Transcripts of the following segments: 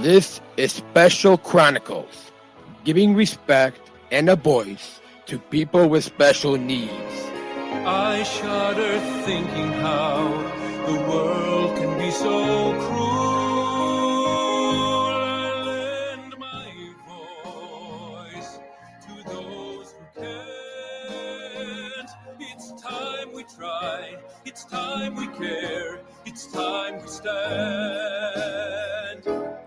This is Special Chronicles, giving respect and a voice to people with special needs. I shudder thinking how the world can be so cruel. I lend my voice to those who can't. It's time we try, it's time we care, it's time we stand.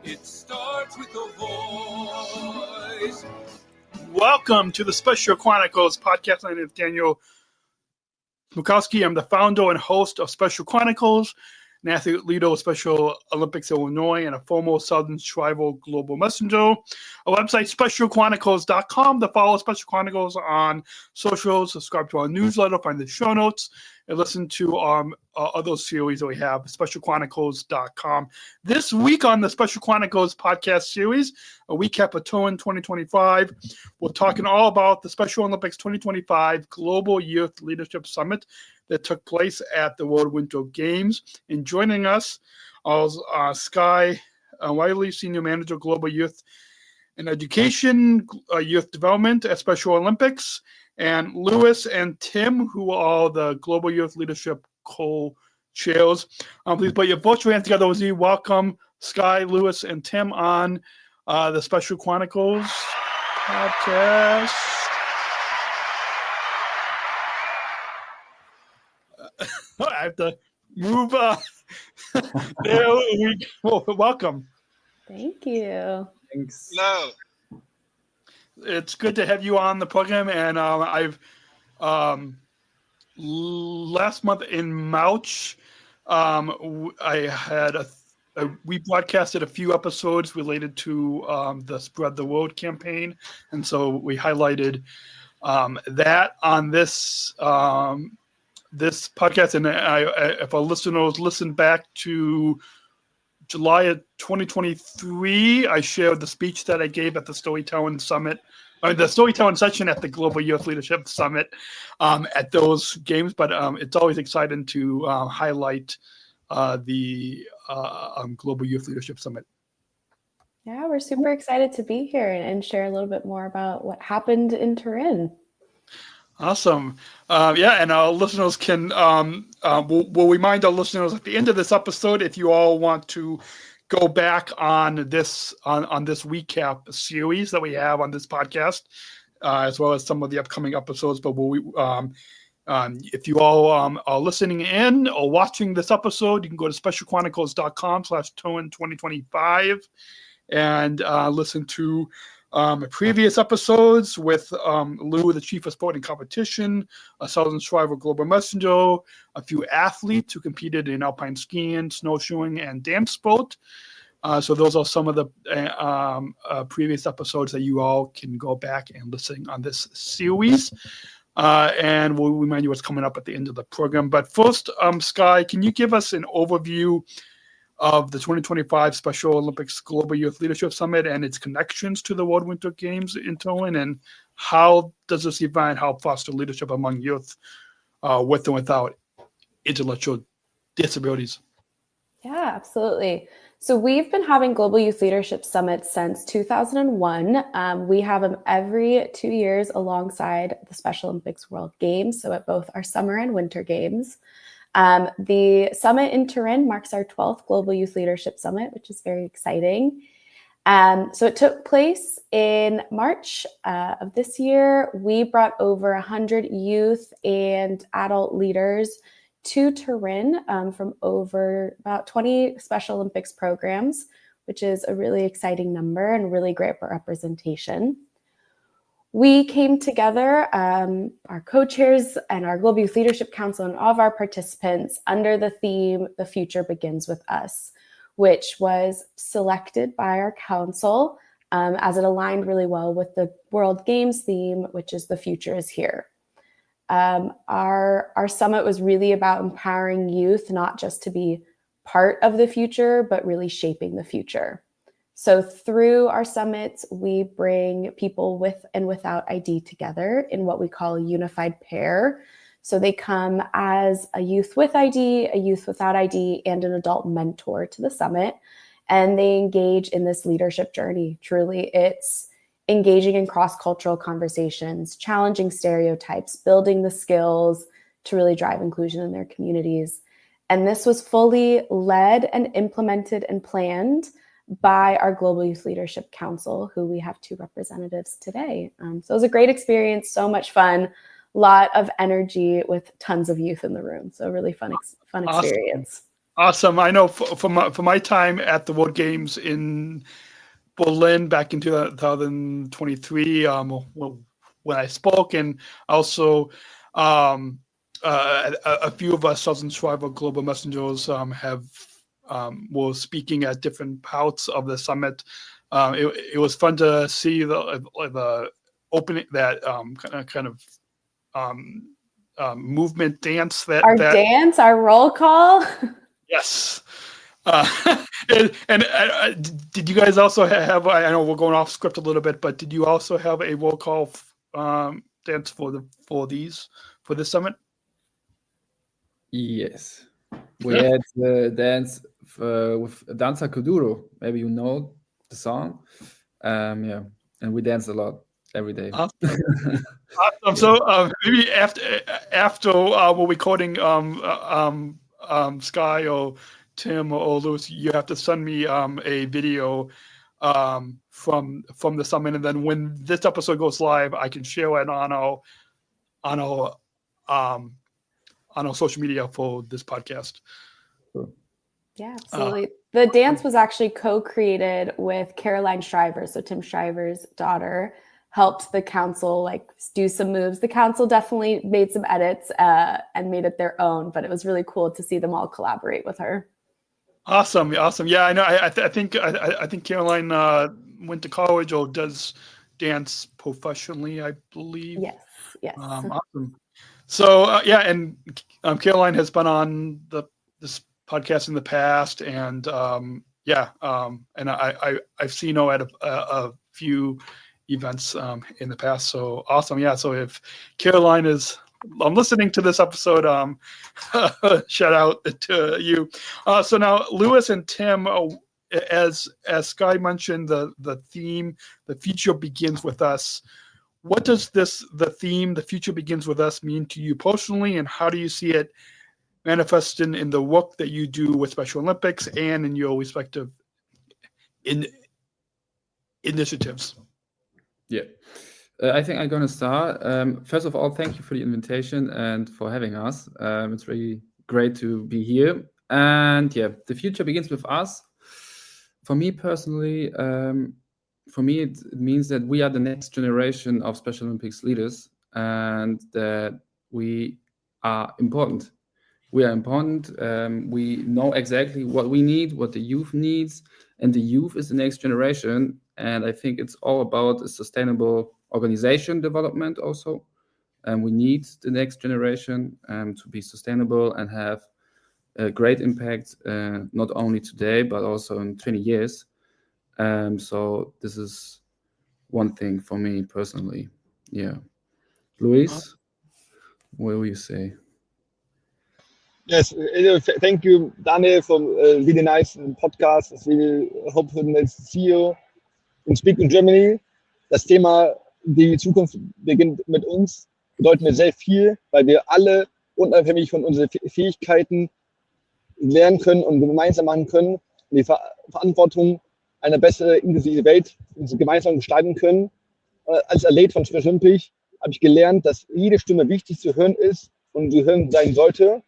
It starts with a voice. Welcome to the Special Chronicles Podcast. My name is Daniel Smrokowski. I'm the founder and host of Special Chronicles, an athlete leader of Special Olympics Illinois, and a former Southern Tribal Global Messenger. Our website, specialchronicles.com. To follow Special Chronicles on socials, subscribe to our newsletter, find the show notes, and listen to other series that we have, specialchronicles.com. This week on the Special Chronicles Podcast Series, a recap of Turin 2025, we're talking all about the Special Olympics 2025 Global Youth Leadership Summit that took place at the World Winter Games. And joining us is Sky Wiley, Senior Manager, Global Youth and Education, Youth Development at Special Olympics, and Lewis and Tim, who are the Global Youth Leadership co-chairs. Please put your virtual hands together as you welcome Sky, Lewis, and Tim on the Special Chronicles podcast. I have to move. There we go. Welcome. Thank you. Thanks. No. It's good to have you on the program, and I've last month in March, I had we broadcasted a few episodes related to the Spread the Word campaign, and so we highlighted that on this this podcast. And if our listeners listen back to July of 2023, I shared the speech that I gave at the Storytelling Summit, or the Storytelling session at the Global Youth Leadership Summit at those games. But it's always exciting to highlight the Global Youth Leadership Summit. Yeah, we're super excited to be here and share a little bit more about what happened in Turin. Awesome. And our listeners can, we'll remind our listeners at the end of this episode, if you all want to go back on this recap series that we have on this podcast, as well as some of the upcoming episodes. But if you all are listening in or watching this episode, you can go to specialchronicles.com/Turin2025 and listen to previous episodes with Lou, the Chief of Sport and Competition, a Southern Tribal Global Messenger, a few athletes who competed in alpine skiing, snowshoeing, and dance sport. So those are some of the previous episodes that you all can go back and listen on this series. And we'll remind you what's coming up at the end of the program. But first, Sky, can you give us an overview of the 2025 Special Olympics Global Youth Leadership Summit and its connections to the World Winter Games in Turin, and how does this event help foster leadership among youth with and without intellectual disabilities? Yeah, absolutely. So we've been having Global Youth Leadership Summits since 2001. We have them every 2 years alongside the Special Olympics World Games, so at both our summer and winter games. The summit in Turin marks our 12th Global Youth Leadership Summit, which is very exciting. So it took place in March of this year. We brought over 100 youth and adult leaders to Turin from over about 20 Special Olympics programs, which is a really exciting number and really great for representation. We came together, our co-chairs and our Global Youth Leadership Council and all of our participants under the theme, The Future Begins With Us, which was selected by our council as it aligned really well with the World Games theme, which is The Future is Here. Our summit was really about empowering youth, not just to be part of the future, but really shaping the future. So through our summits, we bring people with and without ID together in what we call a unified pair. So they come as a youth with ID, a youth without ID, and an adult mentor to the summit. and they engage in this leadership journey. Truly, it's engaging in cross-cultural conversations, challenging stereotypes, building the skills to really drive inclusion in their communities. And this was fully led and implemented and planned by our Global Youth Leadership Council, who we have 2 representatives today. So it was a great experience, so much fun, a lot of energy with tons of youth in the room. So really fun experience. Awesome. I know from my time at the World Games in Berlin back in 2023, when I spoke, and also a few of us, Southern Shriver Global Messengers, were speaking at different parts of the summit. It was fun to see the opening, that kind of movement dance. Our roll call. Yes. And did you guys also have? I know we're going off script a little bit, but did you also have a roll call dance for this summit? Yes, we had the dance with Danza Kuduro. Maybe you know the song. And we danced a lot every day. Awesome. So maybe after we're recording, Sky or Tim or Lewis, you have to send me a video from the summit, and then when this episode goes live, I can share it on our social media for this podcast. Yeah, absolutely. The dance was actually co-created with Caroline Shriver. So Tim Shriver's daughter helped the council do some moves. The council definitely made some edits and made it their own, but it was really cool to see them all collaborate with her. Awesome. Yeah, I know. I think Caroline went to college or does dance professionally, I believe. Yes. Awesome. So and Caroline has been on this podcast in the past, and and I've seen her at a few events in the past. So awesome. Yeah. So if Caroline is listening to this episode, shout out to you. So now Lewis and Tim, as Sky mentioned, the theme, the future begins with us. What does the theme, the future begins with us, mean to you personally, and how do you see it manifesting in the work that you do with Special Olympics and in your respective initiatives? Yeah, I think I'm going to start. First of all, thank you for the invitation and for having us. It's really great to be here. And the future begins with us. For me personally, it means that we are the next generation of Special Olympics leaders, and that we are important. We are important. We know exactly what we need, what the youth needs, and the youth is the next generation. And I think it's all about a sustainable organization development also. And we need the next generation to be sustainable and have a great impact, not only today, but also in 20 years. So this is one thing for me personally. Yeah. Luis, what will you say? Yes, thank you, Daniel, for a really nice podcast. It's really hopeful to see you and speak in Germany. Das Thema, die Zukunft beginnt mit uns, bedeutet mir sehr viel, weil wir alle unabhängig von unseren Fähigkeiten lernen können und gemeinsam machen können, die Verantwortung eine bessere, inklusive Welt gemeinsam gestalten können. Als Athlet von Special Olympics habe ich gelernt, dass jede Stimme wichtig zu hören ist und zu hören sein sollte.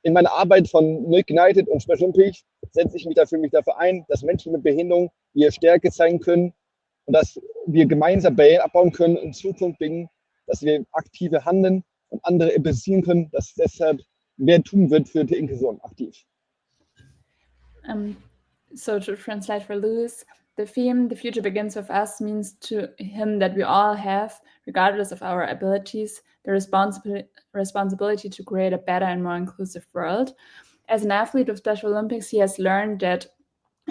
In meiner Arbeit von Milk United und Special Olympics setze ich mich dafür ein, dass Menschen mit Behinderung ihre Stärke zeigen können und dass wir gemeinsam Barrieren abbauen können, in Zukunft bringen, dass wir aktive handeln und andere impulsieren können, dass deshalb mehr tun wird für die Inklusion aktiv. So to translate for Lewis, the theme, the future begins with us, means to him that we all have, regardless of our abilities, the responsibility to create a better and more inclusive world. As an athlete of Special Olympics, he has learned that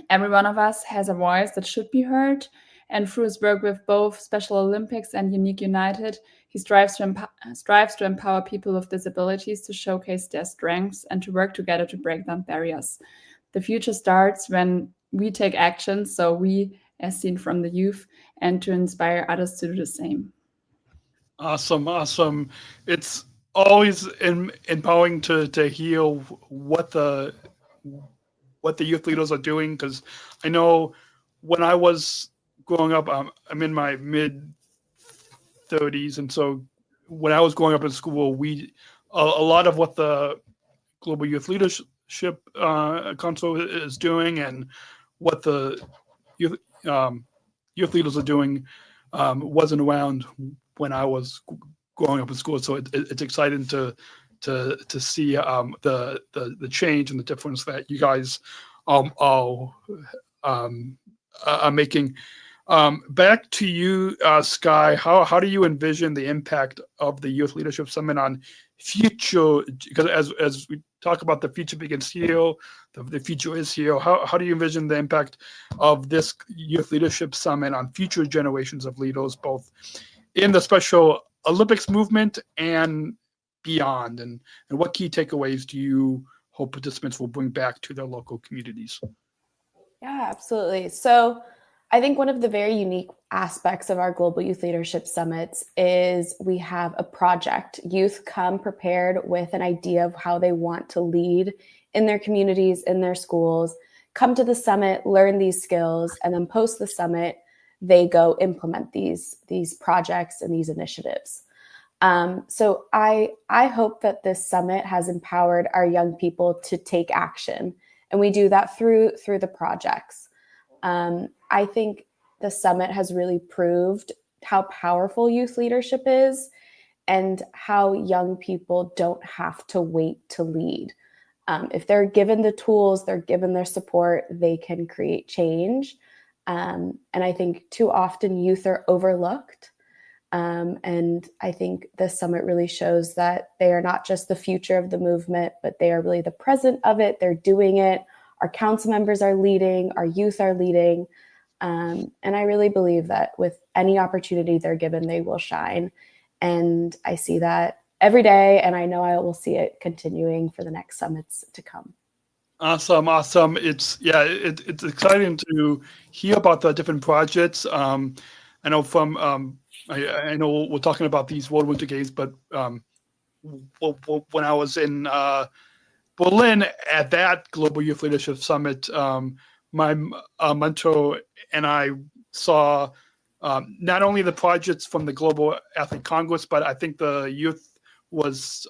every one of us has a voice that should be heard. And through his work with both Special Olympics and Unique United, he strives to empower people with disabilities to showcase their strengths and to work together to break down barriers. The future starts when we take action, so we, as seen from the youth, and to inspire others to do the same. Awesome. It's always empowering to hear what the youth leaders are doing, because I know when I was growing up, I'm in my mid 30s, and so when I was growing up in school, a lot of what the Global Youth Leadership Council is doing and what the youth leaders are doing wasn't around when I was growing up in school. So it's exciting to see the change and the difference that you guys are making. Back to you, Sky. How do you envision the impact of the Youth Leadership Summit on future? Because as we talk about the future begins here, the future is here. How do you envision the impact of this Youth Leadership Summit on future generations of leaders, both in the Special Olympics movement and beyond? And what key takeaways do you hope participants will bring back to their local communities? Yeah, absolutely. So I think one of the very unique aspects of our Global Youth Leadership Summits is we have a project. Youth come prepared with an idea of how they want to lead in their communities, in their schools, come to the summit, learn these skills, and then post the summit, they go implement these projects and these initiatives. So I hope that this summit has empowered our young people to take action, and we do that through the projects. I think the summit has really proved how powerful youth leadership is and how young people don't have to wait to lead. If they're given the tools, they're given their support, they can create change. And I think too often youth are overlooked. And I think this summit really shows that they are not just the future of the movement, but they are really the present of it. They're doing it. Our council members are leading, our youth are leading. And I really believe that with any opportunity they're given, they will shine. And I see that every day, and I know I will see it continuing for the next summits to come. Awesome. It's exciting to hear about the different projects. I know from I know we're talking about these World Winter Games, but when I was in Berlin at that Global Youth Leadership Summit, my mentor and I saw not only the projects from the Global Athlete Congress, but I think the youth was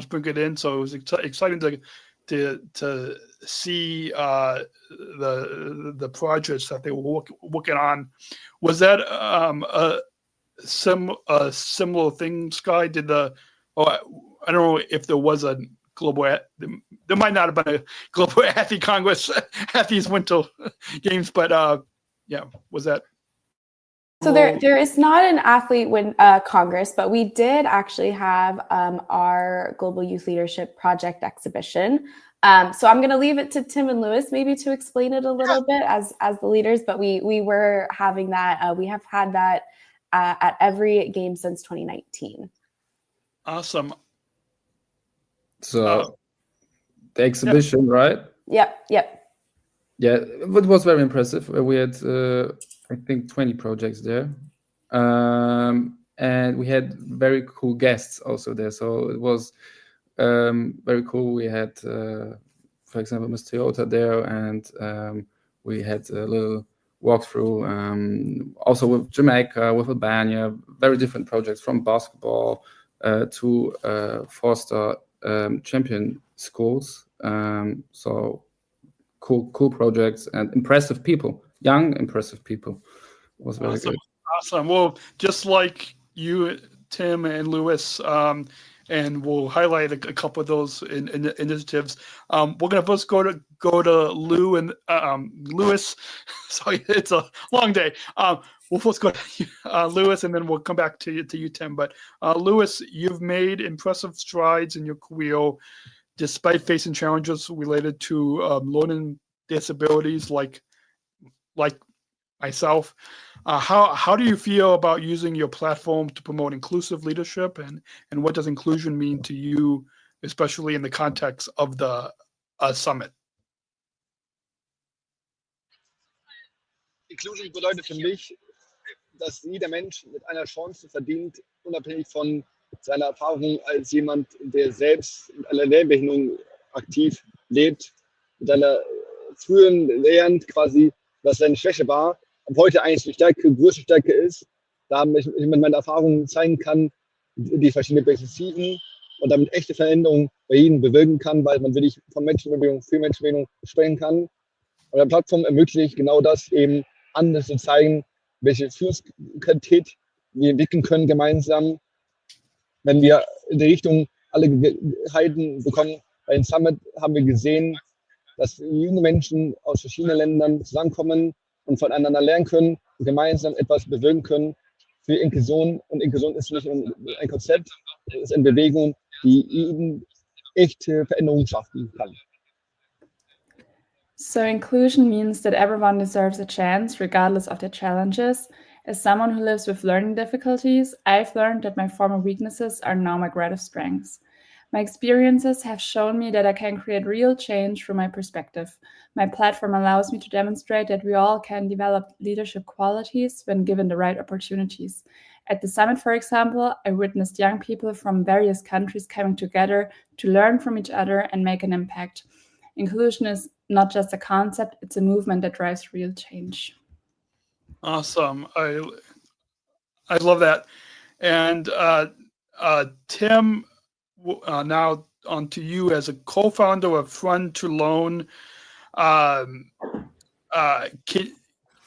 sprinkled in. So it was exciting to see the projects that they were working on. Was that a similar thing, Sky? I don't know if there was a global. There might not have been a Global Athlete Congress at these Winter Games, but was that? So there is not an athlete Congress, but we did actually have our Global Youth Leadership Project exhibition. So I'm going to leave it to Tim and Lewis maybe to explain it a little bit as the leaders, but we were having that. We have had that at every game since 2019. Awesome. So the exhibition, right? Yep. Yeah, it was very impressive. We had, I think, 20 projects there. And we had very cool guests also there. So it was very cool. We had, for example, Ms. Toyota there, and we had a little walkthrough also with Jamaica, with Albania, very different projects from basketball to foster champion schools. So cool projects and impressive people, young, impressive people. It was very good. Awesome. Well, just like you, Tim and Lewis, and we'll highlight a couple of those initiatives. We're going to first go to Lou and Lewis. Sorry, it's a long day. We'll first go to Lewis, and then we'll come back to you, Tim. But Lewis, you've made impressive strides in your career, despite facing challenges related to learning disabilities, like myself. How do you feel about using your platform to promote inclusive leadership, and what does inclusion mean to you, especially in the context of the summit? Inclusion bedeutet für mich, dass jeder Mensch mit einer Chance verdient, unabhängig von seiner Erfahrung als jemand, der selbst mit einer Lehrbehinderung aktiv lebt, mit einer frühen lernt quasi, was seine Schwäche war, und heute eigentlich die Stärke, größte Stärke ist, da ich mit meinen Erfahrungen zeigen kann, die verschiedenen Perspektiven und damit echte Veränderungen bei jedem bewirken kann, weil man wirklich von Menschenbewegung für Menschenbewegung sprechen kann. Und eine Plattform ermöglicht genau das, eben anderen zu zeigen, welche Führungsqualität wir entwickeln können gemeinsam, wenn wir in die Richtung alle Gehalten bekommen. Bei den Summit haben wir gesehen, dass junge Menschen aus verschiedenen Ländern zusammenkommen und voneinander lernen können und gemeinsam etwas bewirken können für Inklusion. Und Inklusion ist nicht ein Konzept, es ist eine Bewegung, die eben echte Veränderungen schaffen kann. So inclusion means that everyone deserves a chance regardless of their challenges. As someone who lives with learning difficulties, I've learned that my former weaknesses are now my greatest strengths. My experiences have shown me that I can create real change through my perspective. My platform allows me to demonstrate that we all can develop leadership qualities when given the right opportunities. At the summit, for example, I witnessed young people from various countries coming together to learn from each other and make an impact. Inclusion is not just a concept, it's a movement that drives real change. Awesome. I love that. And Tim, now on to you as a co-founder of Front to Loan.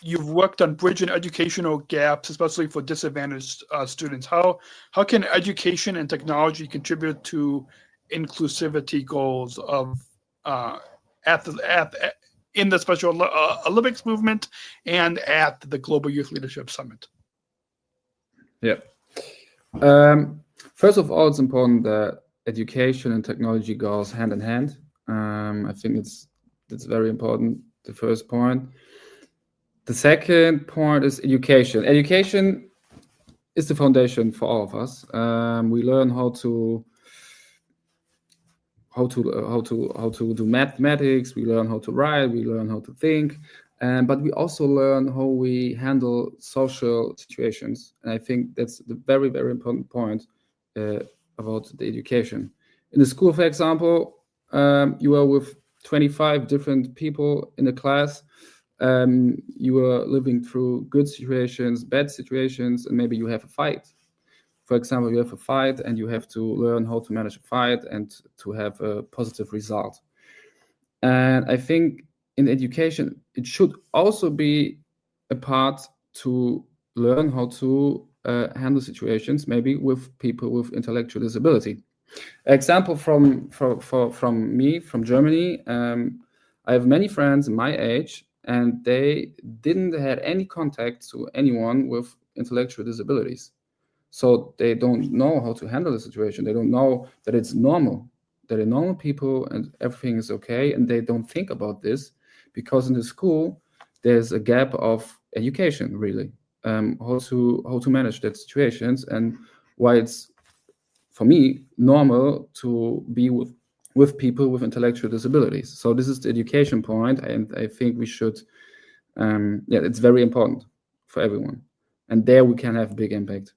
You've worked on bridging educational gaps, especially for disadvantaged students. How can education and technology contribute to inclusivity goals of in the Special Olympics movement and at the Global Youth Leadership Summit? Yeah. First of all, it's important that education and technology goes hand in hand. I think it's very important, the first point. The second point is education. Education is the foundation for all of us. We learn how to do mathematics. We learn how to write. We learn how to think. But we also learn how we handle social situations. And I think that's the very, very important point about the education. In the school, for example, you are with 25 different people in a class. You are living through good situations, bad situations, and maybe you have a fight. For example, you have a fight and you have to learn how to manage a fight and to have a positive result. And I think in education, it should also be a part to learn how to handle situations, maybe with people with intellectual disability. Example from me, from Germany, I have many friends my age, and they didn't have any contact to anyone with intellectual disabilities. So they don't know how to handle the situation. They don't know that it's normal, that they're normal people and everything is okay. And they don't think about this because in the school, there's a gap of education, really, how to manage that situations and why it's, for me, normal to be with people with intellectual disabilities. So this is the education point. And I think we should, it's very important for everyone. And there we can have a big impact.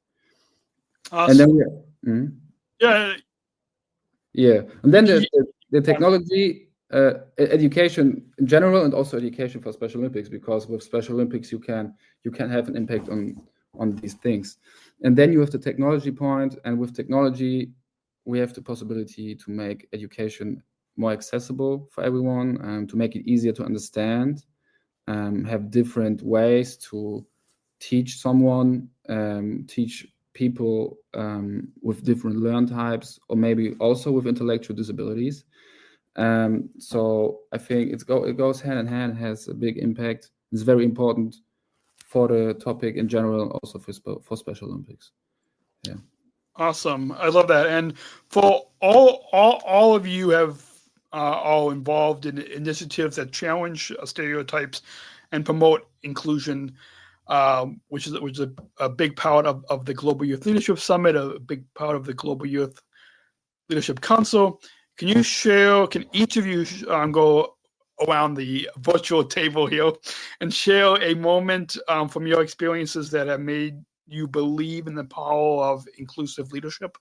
Awesome. And then and then the technology, education in general, and also education for Special Olympics, because with Special Olympics you can have an impact on these things. And then you have the technology point, and with technology we have the possibility to make education more accessible for everyone, to make it easier to understand, have different ways to teach someone, teach people with different learn types, or maybe also with intellectual disabilities. So I think it goes hand in hand, has a big impact. It's very important for the topic in general, also for Special Olympics. Yeah. Awesome. I love that. And for all of you have all involved in initiatives that challenge stereotypes and promote inclusion, which is a big part of the Global Youth Leadership Summit, a big part of the Global Youth Leadership Council. Can each of you go around the virtual table here and share a moment from your experiences that have made you believe in the power of inclusive leadership.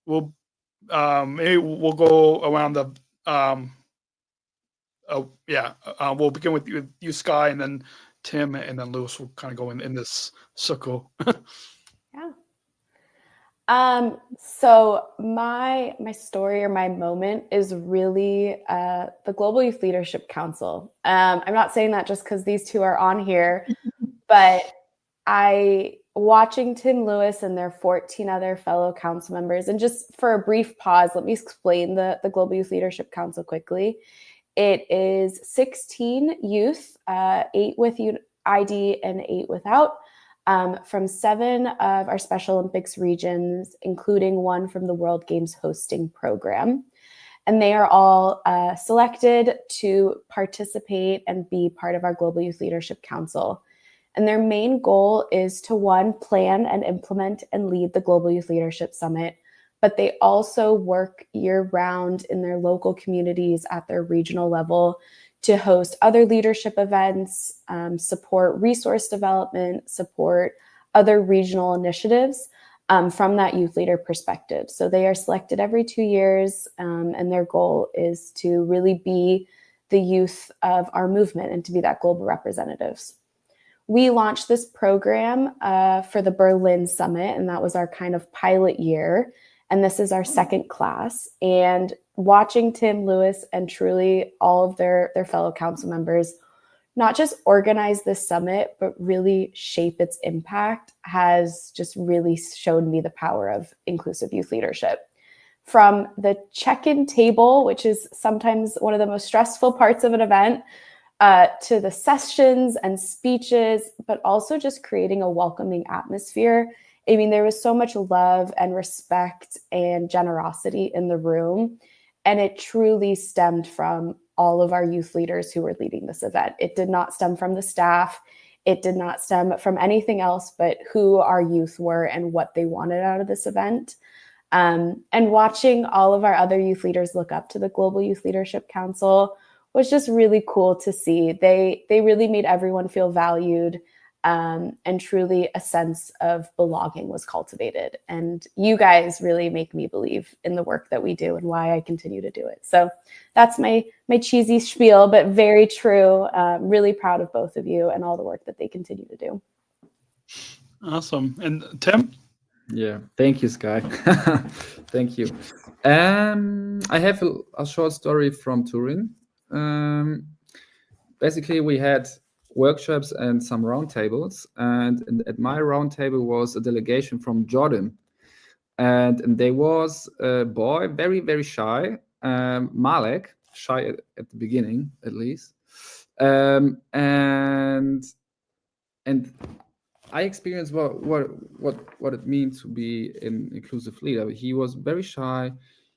Maybe we'll go around the we'll begin with you, Sky, and then Tim, and then Lewis will kind of go in this circle. Yeah. So my story or my moment is really the Global Youth Leadership Council. I'm not saying that just because these two are on here, but watching Tim Lewis and their 14 other fellow council members, and just for a brief pause, let me explain the Global Youth Leadership Council quickly. It is 16 youth, 8 with ID and 8 without, from 7 of our Special Olympics regions, including 1 from the World Games hosting program. And they are all selected to participate and be part of our Global Youth Leadership Council. And their main goal is to, 1, plan and implement and lead the Global Youth Leadership Summit, but they also work year-round in their local communities at their regional level to host other leadership events, support resource development, support other regional initiatives from that youth leader perspective. So they are selected every 2 years, and their goal is to really be the youth of our movement and to be that global representatives. We launched this program for the Berlin Summit, and that was our kind of pilot year. And this is our second class. And watching Tim Lewis and truly all of their fellow council members not just organize this summit, but really shape its impact has just really shown me the power of inclusive youth leadership. From the check-in table, which is sometimes one of the most stressful parts of an event, to the sessions and speeches, but also just creating a welcoming atmosphere. I mean, there was so much love and respect and generosity in the room, and it truly stemmed from all of our youth leaders who were leading this event. It did not stem from the staff. It did not stem from anything else but who our youth were and what they wanted out of this event. And watching all of our other youth leaders look up to the Global Youth Leadership Council was just really cool to see. They really made everyone feel valued, and truly a sense of belonging was cultivated. And you guys really make me believe in the work that we do and why I continue to do it. So that's my cheesy spiel, but very true. Really proud of both of you and all the work that they continue to do. Awesome. And Tim? Yeah, thank you, Sky. Thank you. I have a short story from Turin. Basically, we had workshops and some roundtables, and at my roundtable was a delegation from Jordan, and there was a boy, very, very shy, Malek, shy at the beginning at least, and I experienced what it means to be an inclusive leader. He was very shy.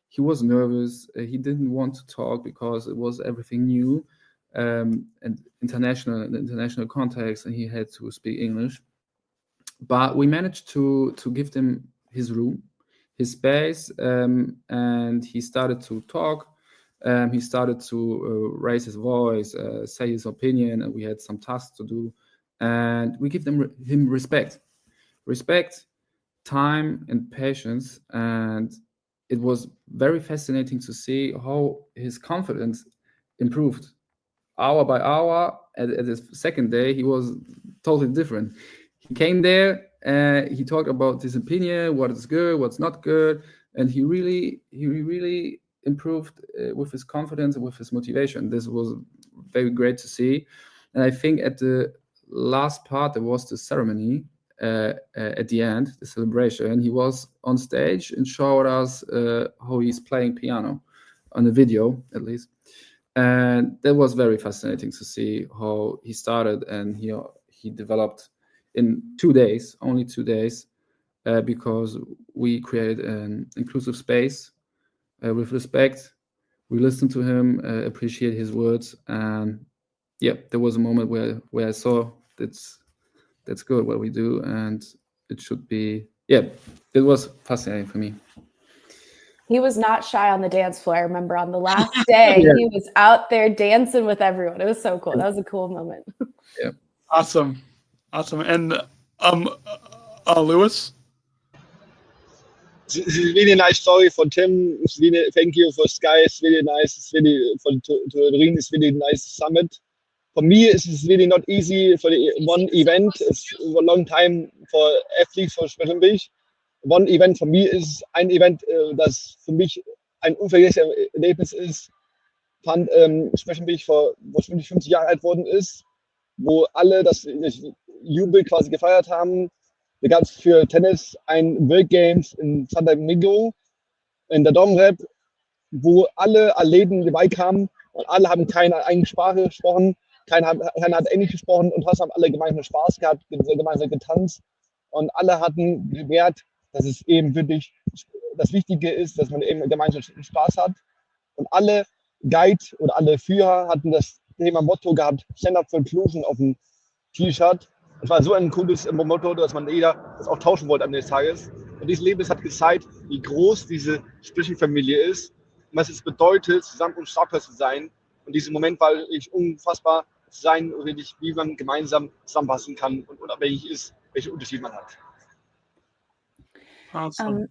He was nervous. He didn't want to talk because it was everything new, and international context, and he had to speak English. But we managed to give him his room, his space, and he started to talk. He started to raise his voice, say his opinion, and we had some tasks to do. And we give him respect, time, and patience. And it was very fascinating to see how his confidence improved hour by hour. At his second day, he was totally different. He came there, he talked about his opinion, what is good, what's not good, and he really improved with his confidence and with his motivation. This was very great to see. And I think at the last part, there was the ceremony at the end, the celebration. He was on stage and showed us how he's playing piano on the video, at least. And that was very fascinating to see how he started, and he developed in 2 days, only 2 days, because we created an inclusive space with respect. We listened to him, appreciate his words, and yeah, there was a moment where I saw that's good what we do, and it should be. Yeah, it was fascinating for me. He was not shy on the dance floor. I remember on the last day, he was out there dancing with everyone. It was so cool. That was a cool moment. Yeah. Awesome. And Lewis? It's really nice story for Tim. It's really, thank you for Sky. It's really nice. It's really for Turin. It's really nice summit. For me, it's really not easy for the one event. It's a long time for athletes, for Special Olympics. One Event für mich ist ein Event, das für mich ein unvergessliches Erlebnis ist. Fand Special Olympics wo ich 50 Jahre alt worden ist, wo alle das Jubel quasi gefeiert haben. Da gab es für Tennis ein World Games in San Domingo, in der Domrep, wo alle Athleten dabei kamen und alle haben keine eigene Sprache gesprochen, keiner hat Englisch gesprochen und trotzdem haben alle gemeinsam Spaß gehabt, gemeinsam getanzt und alle hatten gemerkt, dass es eben wirklich das Wichtige ist, dass man eben gemeinsam Spaß hat. Und alle Guide oder alle Führer hatten das Thema Motto gehabt, Stand up for Inclusion auf dem T-Shirt. Es war so ein cooles Motto, dass man jeder das auch tauschen wollte am Ende des Tages. Und dieses Erlebnis hat gezeigt, wie groß diese Special-Familie ist und was es bedeutet, zusammen und stark zu sein. Und dieser Moment war wirklich unfassbar zu sein, wirklich, wie man gemeinsam zusammenpassen kann und unabhängig ist, welche Unterschiede man hat. Awesome.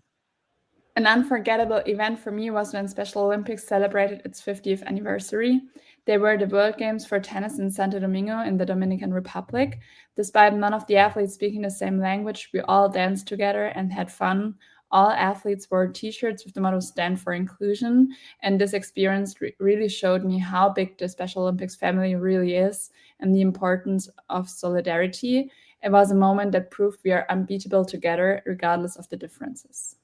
An unforgettable event for me was when Special Olympics celebrated its 50th anniversary. They were the World Games for tennis in Santo Domingo in the Dominican Republic. Despite none of the athletes speaking the same language, we all danced together and had fun. All athletes wore t-shirts with the motto Stand for Inclusion. And this experience really showed me how big the Special Olympics family really is and the importance of solidarity. It was a moment that proved we are unbeatable together, regardless of the differences.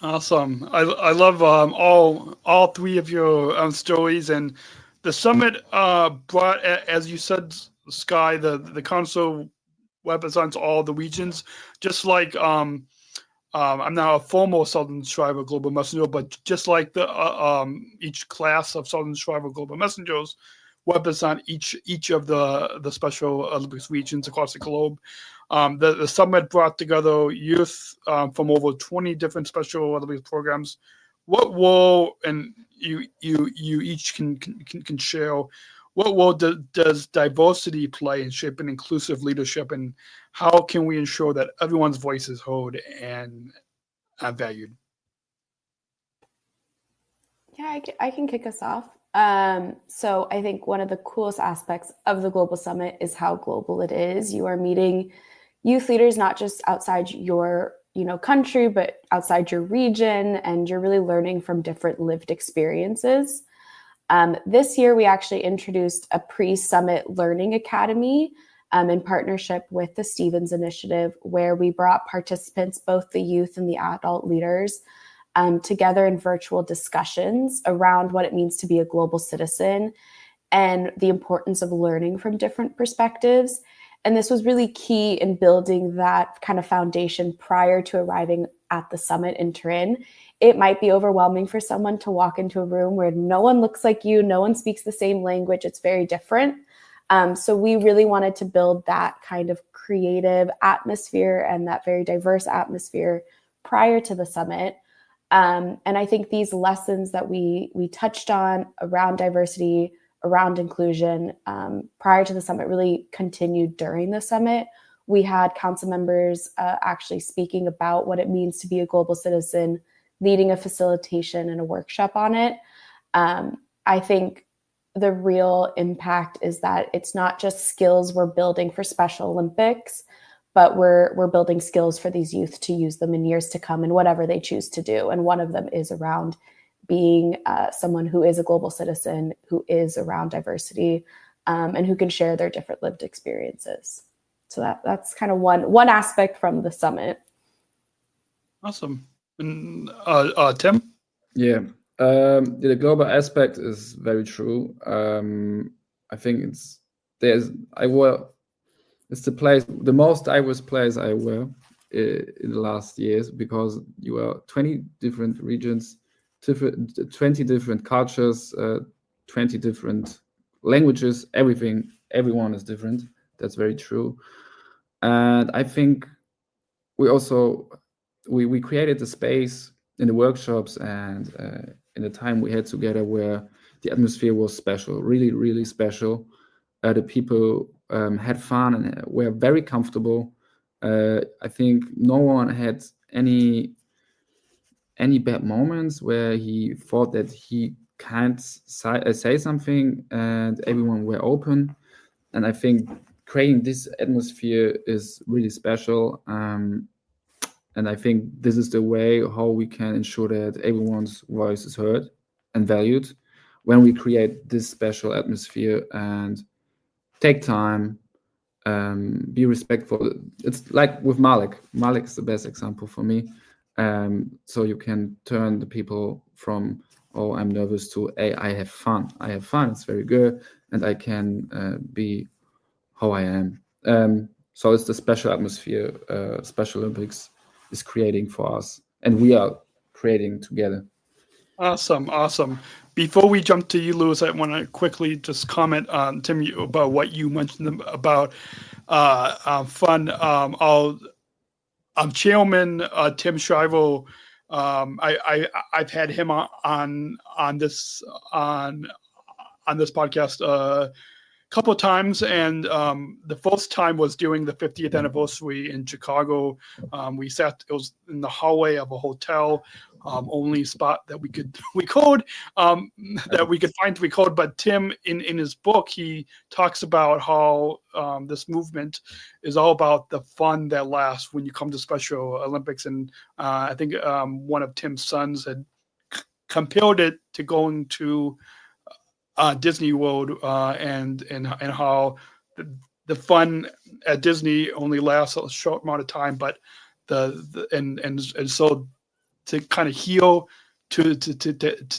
Awesome. I love all three of your stories, and the summit brought, as you said, Sky, the council represents all the regions. Just like I'm now a former Southern Tribal Global Messenger, but just like the each class of Southern Tribal Global Messengers represent each of the Special Olympics regions across the globe. The summit brought together youth from over 20 different Special Olympics programs. What role, and you each can share, what role does diversity play in shaping inclusive leadership, and how can we ensure that everyone's voice is heard and valued? Yeah, I can kick us off. So I think one of the coolest aspects of the Global Summit is how global it is. You are meeting youth leaders, not just outside your country, but outside your region, and you're really learning from different lived experiences. This year, we actually introduced a pre-summit learning academy in partnership with the Stevens Initiative, where we brought participants, both the youth and the adult leaders, together in virtual discussions around what it means to be a global citizen and the importance of learning from different perspectives. And this was really key in building that kind of foundation prior to arriving at the summit in Turin. It might be overwhelming for someone to walk into a room where no one looks like you, no one speaks the same language, it's very different. So we really wanted to build that kind of creative atmosphere and that very diverse atmosphere prior to the summit. And I think these lessons that we touched on around diversity, around inclusion, prior to the summit really continued during the summit. We had council members actually speaking about what it means to be a global citizen, leading a facilitation and a workshop on it. I think the real impact is that it's not just skills we're building for Special Olympics, but we're building skills for these youth to use them in years to come in whatever they choose to do. And one of them is around being someone who is a global citizen, who is around diversity, and who can share their different lived experiences. So that's kind of one aspect from the summit. Awesome. And Tim? Yeah, the global aspect is very true. I think it's the most diverse place I were in the last years, because you are 20 different regions, 20 different cultures, 20 different languages, everyone is different. That's very true. And I think we created a space in the workshops and in the time we had together, where the atmosphere was special, really, really special. The people had fun and were very comfortable. I think no one had any bad moments where he thought that he can't say something, and everyone were open. And I think creating this atmosphere is really special. And I think this is the way how we can ensure that everyone's voice is heard and valued when we create this special atmosphere and take time, be respectful. It's like with Malik. Malik is the best example for me. So you can turn the people from, oh, I'm nervous, to, hey, I have fun. I have fun. It's very good. And I can be how I am. So it's the special atmosphere Special Olympics is creating for us, and we are creating together. Awesome. Before we jump to you, Lewis, I want to quickly just comment on Tim about what you mentioned about fun. Chairman Tim Shriver. I've had him on this podcast couple of times, and the first time was during the 50th anniversary in Chicago. We sat, it was in the hallway of a hotel, only spot that we could record, that we could find to record. But Tim, in his book, he talks about how this movement is all about the fun that lasts when you come to Special Olympics. And I think one of Tim's sons had compared it to going to Disney World, and how the fun at Disney only lasts a short amount of time, but and so to kind of heal to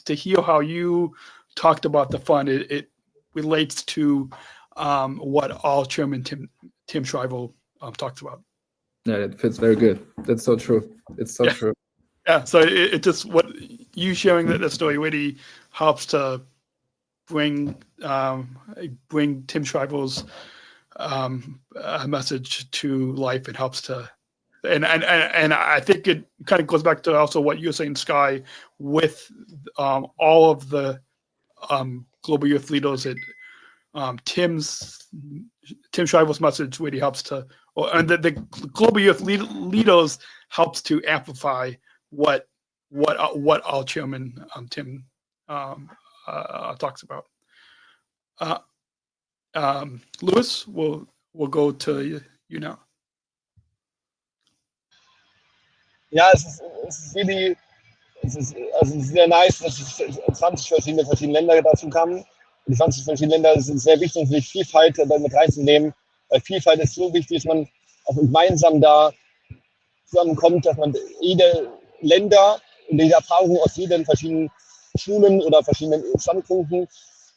hear how you talked about the fun, it relates to what all Chairman Tim Shriver talks about. Yeah, it fits very good. That's so true. It's so true. Yeah, so it just, what you sharing that story really helps to bring Tim Shriver's message to life. It helps to, and I think it kind of goes back to also what you're saying, Sky, with all of the global youth leaders. Tim Shriver's message really helps to, and the global youth leaders helps to amplify what our chairman Tim talks about. Lewis, we'll go to you now. Ja, es ist really, es ist sehr nice, dass 20 verschiedene Länder dazu kamen. Und die 20 verschiedenen Länder sind sehr wichtig, natürlich Vielfalt dabei mit reinzunehmen, weil Vielfalt ist so wichtig, dass man auch gemeinsam da zusammenkommt, dass man jede Länder und diese Erfahrungen aus jeden verschiedenen Schulen oder verschiedenen Standpunkten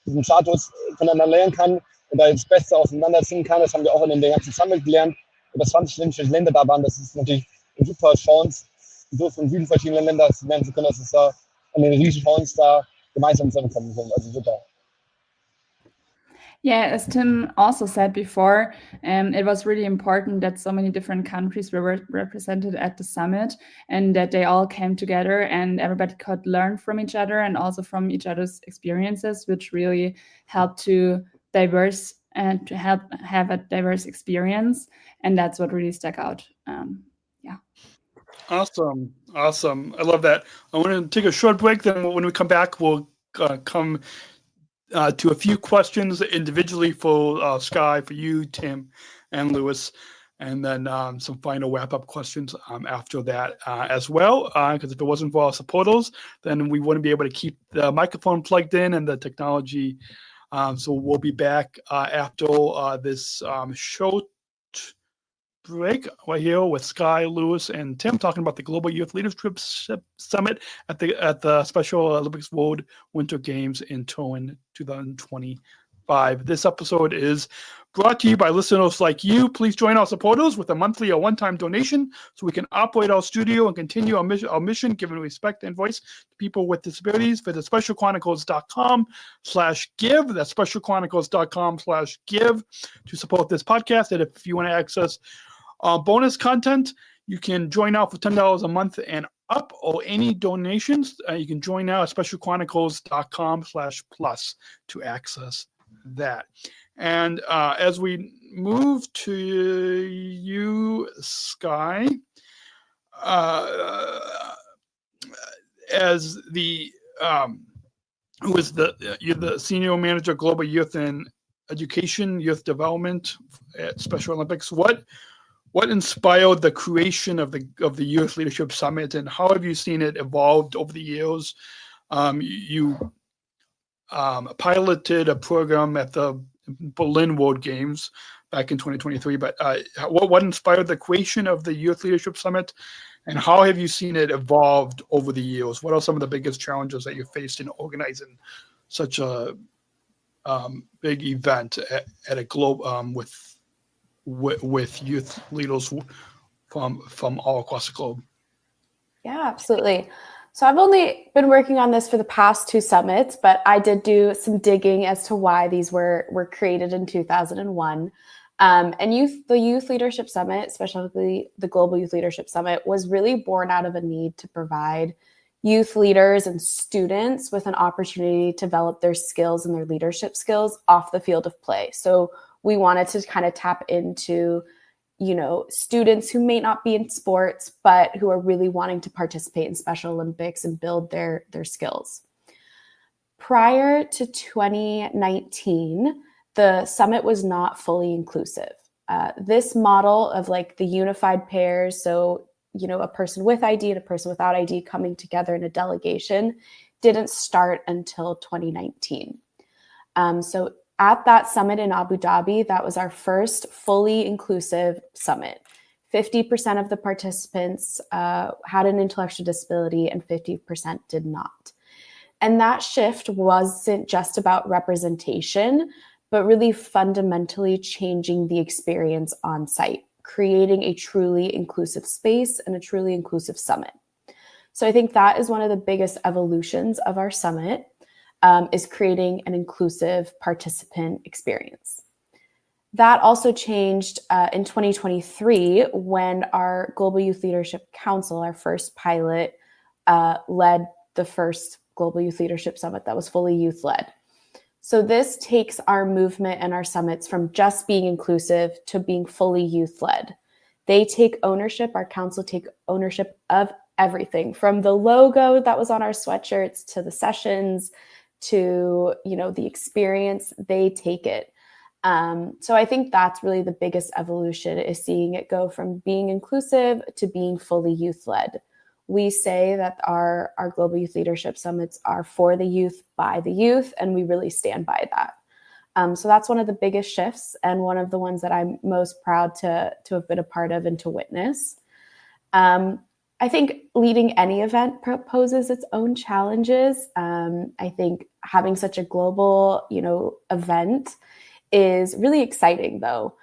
diesen Status voneinander lernen kann und da das Beste auseinanderziehen kann. Das haben wir auch in den ganzen Summit gelernt. Und dass 20 Länder da waren, das ist natürlich eine super Chance, so von vielen verschiedenen Ländern zu lernen zu können. Das ist da eine riesige Chance, da gemeinsam zusammenkommen können. Also super. Yeah, as Tim also said before, it was really important that so many different countries were represented at the summit, and that they all came together and everybody could learn from each other and also from each other's experiences, which really helped to diverse and to help have a diverse experience. And that's what really stuck out. Yeah. Awesome. I love that. I want to take a short break. Then when we come back, we'll come to a few questions individually for Sky, for you, Tim, and Lewis, and then some final wrap-up questions after that as well. Because if it wasn't for our supporters, then we wouldn't be able to keep the microphone plugged in and the technology. So we'll be back after this short break right here with Sky, Lewis, and Tim talking about the Global Youth Leadership Summit at the Special Olympics World Winter Games in Turin 2025. This episode is brought to you by listeners like you. Please join our supporters with a monthly or one-time donation so we can operate our studio and continue our mission, giving respect and voice to people with disabilities. Visit specialchronicles.com/give. That's specialchronicles.com/give to support this podcast. And if you want to access bonus content, you can join out for $10 a month and up or any donations, you can join now at specialchronicles.com/plus to access that. And as we move to you, Sky, as the who is you're the senior manager global youth and education, youth development at Special Olympics. What inspired the creation of the Youth Leadership Summit, and how have you seen it evolved over the years? You piloted a program at the Berlin World Games back in 2023, but what inspired the creation of the Youth Leadership Summit, and how have you seen it evolved over the years? What are some of the biggest challenges that you faced in organizing such a big event at a globe with youth leaders from all across the globe? Yeah, absolutely. So I've only been working on this for the past 2 summits, but I did do some digging as to why these were created in 2001. And the Youth Leadership Summit, specifically the Global Youth Leadership Summit, was really born out of a need to provide youth leaders and students with an opportunity to develop their skills and their leadership skills off the field of play. So we wanted to kind of tap into, students who may not be in sports, but who are really wanting to participate in Special Olympics and build their skills. Prior to 2019, the summit was not fully inclusive. This model of like the unified pairs, so a person with ID and a person without ID coming together in a delegation, didn't start until 2019. So at that summit in Abu Dhabi, that was our first fully inclusive summit. 50% of the participants had an intellectual disability and 50% did not. And that shift wasn't just about representation, but really fundamentally changing the experience on site, creating a truly inclusive space and a truly inclusive summit. So I think that is one of the biggest evolutions of our summit, is creating an inclusive participant experience. That also changed in 2023 when our Global Youth Leadership Council, our first pilot, led the first Global Youth Leadership Summit that was fully youth-led. So this takes our movement and our summits from just being inclusive to being fully youth-led. They take ownership, our council take ownership of everything, from the logo that was on our sweatshirts to the sessions to, the experience. They take it. So I think that's really the biggest evolution, is seeing it go from being inclusive to being fully youth-led. We say that our Global Youth Leadership Summits are for the youth, by the youth, and we really stand by that. So that's one of the biggest shifts, and one of the ones that I'm most proud to have been a part of and to witness. I think leading any event poses its own challenges. I think having such a global, event is really exciting, though.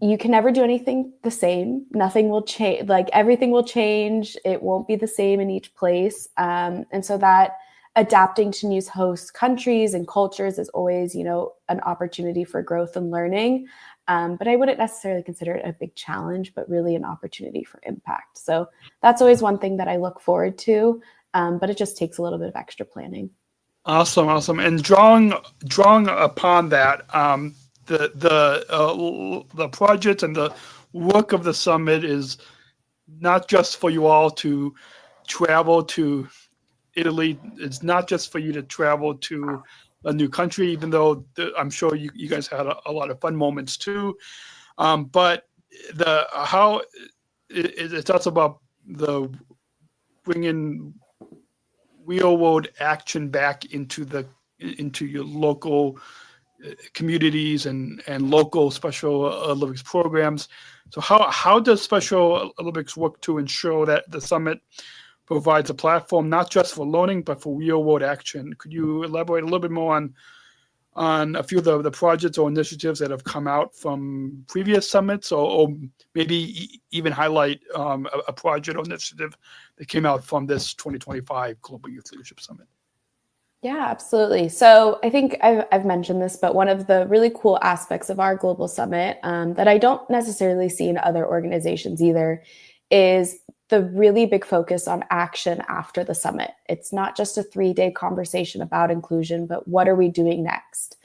You can never do anything the same. Nothing will change. Like, everything will change. It won't be the same in each place. And so that adapting to new host countries and cultures is always, an opportunity for growth and learning. But I wouldn't necessarily consider it a big challenge, but really an opportunity for impact. So that's always one thing that I look forward to, but it just takes a little bit of extra planning. Awesome. And drawing upon that, the project and the work of the summit is not just for you all to travel to Italy. It's not just for you to travel to a new country, even though I'm sure you guys had a lot of fun moments too. But how it's also about the bringing real world action back into your local communities and local Special Olympics programs. So how does Special Olympics work to ensure that the summit provides a platform not just for learning but for real world action? Could you elaborate a little bit more on a few of the projects or initiatives that have come out from previous summits, or maybe even highlight a project or initiative that came out from this 2025 Global Youth Leadership Summit? Yeah, absolutely. So I think I've mentioned this, but one of the really cool aspects of our global summit that I don't necessarily see in other organizations either is the really big focus on action after the summit. It's not just a 3-day conversation about inclusion, but what are we doing next?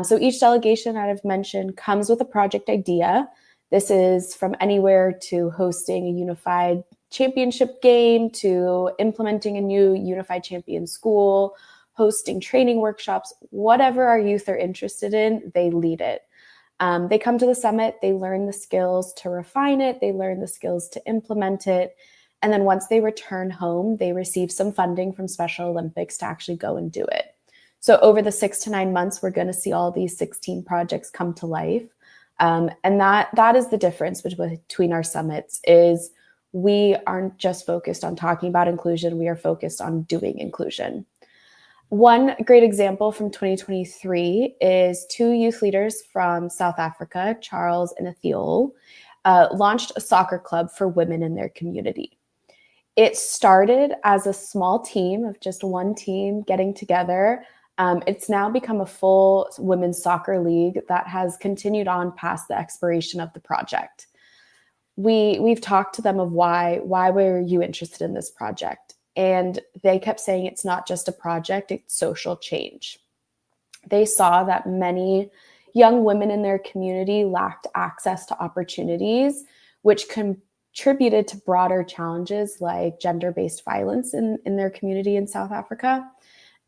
So each delegation I've mentioned comes with a project idea. This is from anywhere to hosting a unified championship game, to implementing a new unified champion school, hosting training workshops. Whatever our youth are interested in, they lead it. They come to the summit, they learn the skills to refine it, they learn the skills to implement it. And then once they return home, they receive some funding from Special Olympics to actually go and do it. So over the 6 to 9 months, we're going to see all these 16 projects come to life. And that is the difference between our summits, is we aren't just focused on talking about inclusion, we are focused on doing inclusion. One great example from 2023 is 2 youth leaders from South Africa, Charles and Ethiel, launched a soccer club for women in their community. It started as a small team of just one team getting together. It's now become a full women's soccer league that has continued on past the expiration of the project. We've talked to them of why were you interested in this project? And they kept saying it's not just a project, it's social change. They saw that many young women in their community lacked access to opportunities, which contributed to broader challenges like gender-based violence in their community in South Africa.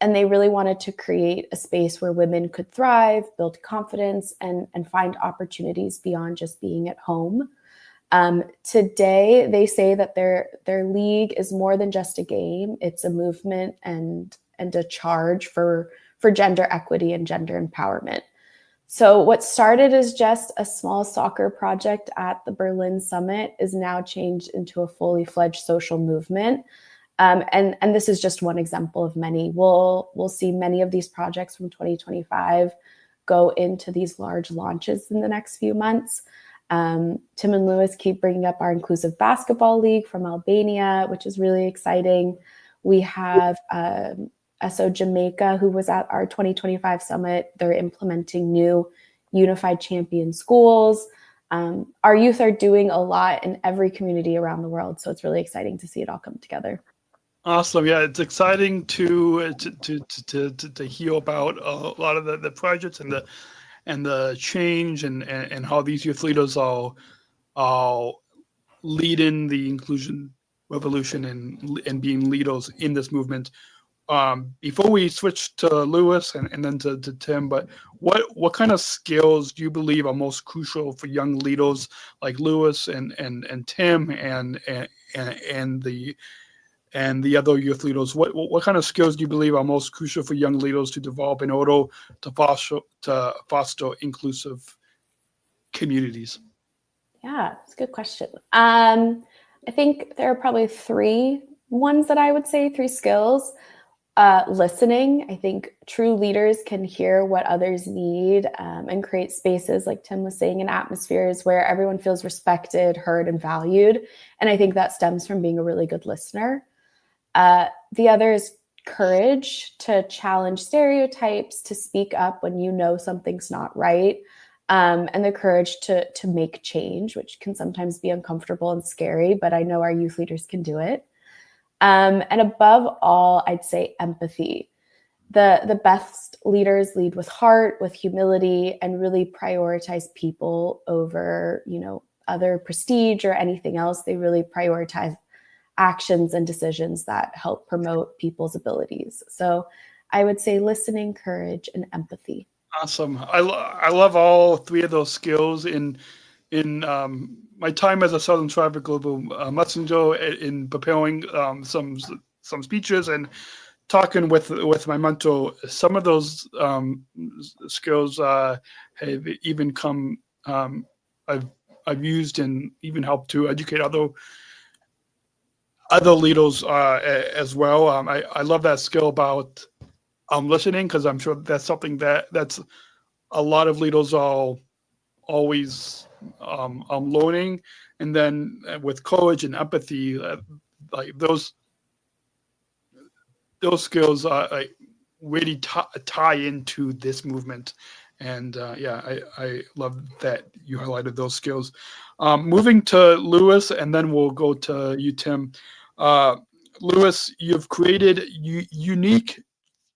And they really wanted to create a space where women could thrive, build confidence, and find opportunities beyond just being at home. Today, they say that their league is more than just a game. It's a movement and a charge for gender equity and gender empowerment. So what started as just a small soccer project at the Berlin Summit is now changed into a fully fledged social movement. And this is just one example of many. We'll see many of these projects from 2025 go into these large launches in the next few months. Tim and Lewis keep bringing up our inclusive basketball league from Albania, which is really exciting. We have SO Jamaica, who was at our 2025 summit. They're implementing new unified champion schools. Our youth are doing a lot in every community around the world, so it's really exciting to see it all come together. Awesome. Yeah, it's exciting to hear about a lot of the projects and the change and how these youth leaders are leading the inclusion revolution and being leaders in this movement. Before we switch to Lewis and then to Tim, but what kind of skills do you believe are most crucial for young leaders like Lewis and Tim and the other youth leaders? What kind of skills do you believe are most crucial for young leaders to develop in order to foster inclusive communities? Yeah, it's a good question. I think there are probably 3 ones that I would say, 3 skills. Listening. I think true leaders can hear what others need and create spaces, like Tim was saying, in atmospheres where everyone feels respected, heard, and valued. And I think that stems from being a really good listener. The other is courage to challenge stereotypes, to speak up when you know something's not right, and the courage to make change, which can sometimes be uncomfortable and scary, but I know our youth leaders can do it. And above all, I'd say empathy. The best leaders lead with heart, with humility, and really prioritize people over, other prestige or anything else. They really prioritize actions and decisions that help promote people's abilities. So I would say listening, courage, and empathy. Awesome. I love all 3 of those skills in my time as a Southern Traffic Global Messenger, in preparing some speeches and talking with my mentor. Some of those skills have even come. I've used and even helped to educate other leaders as well. I love that skill about listening, because I'm sure that's something that's a lot of leaders are always learning. And then with courage and empathy, like those skills really tie into this movement And I love that you highlighted those skills. Moving to Lewis, and then we'll go to you, Tim. Lewis, you've created unique,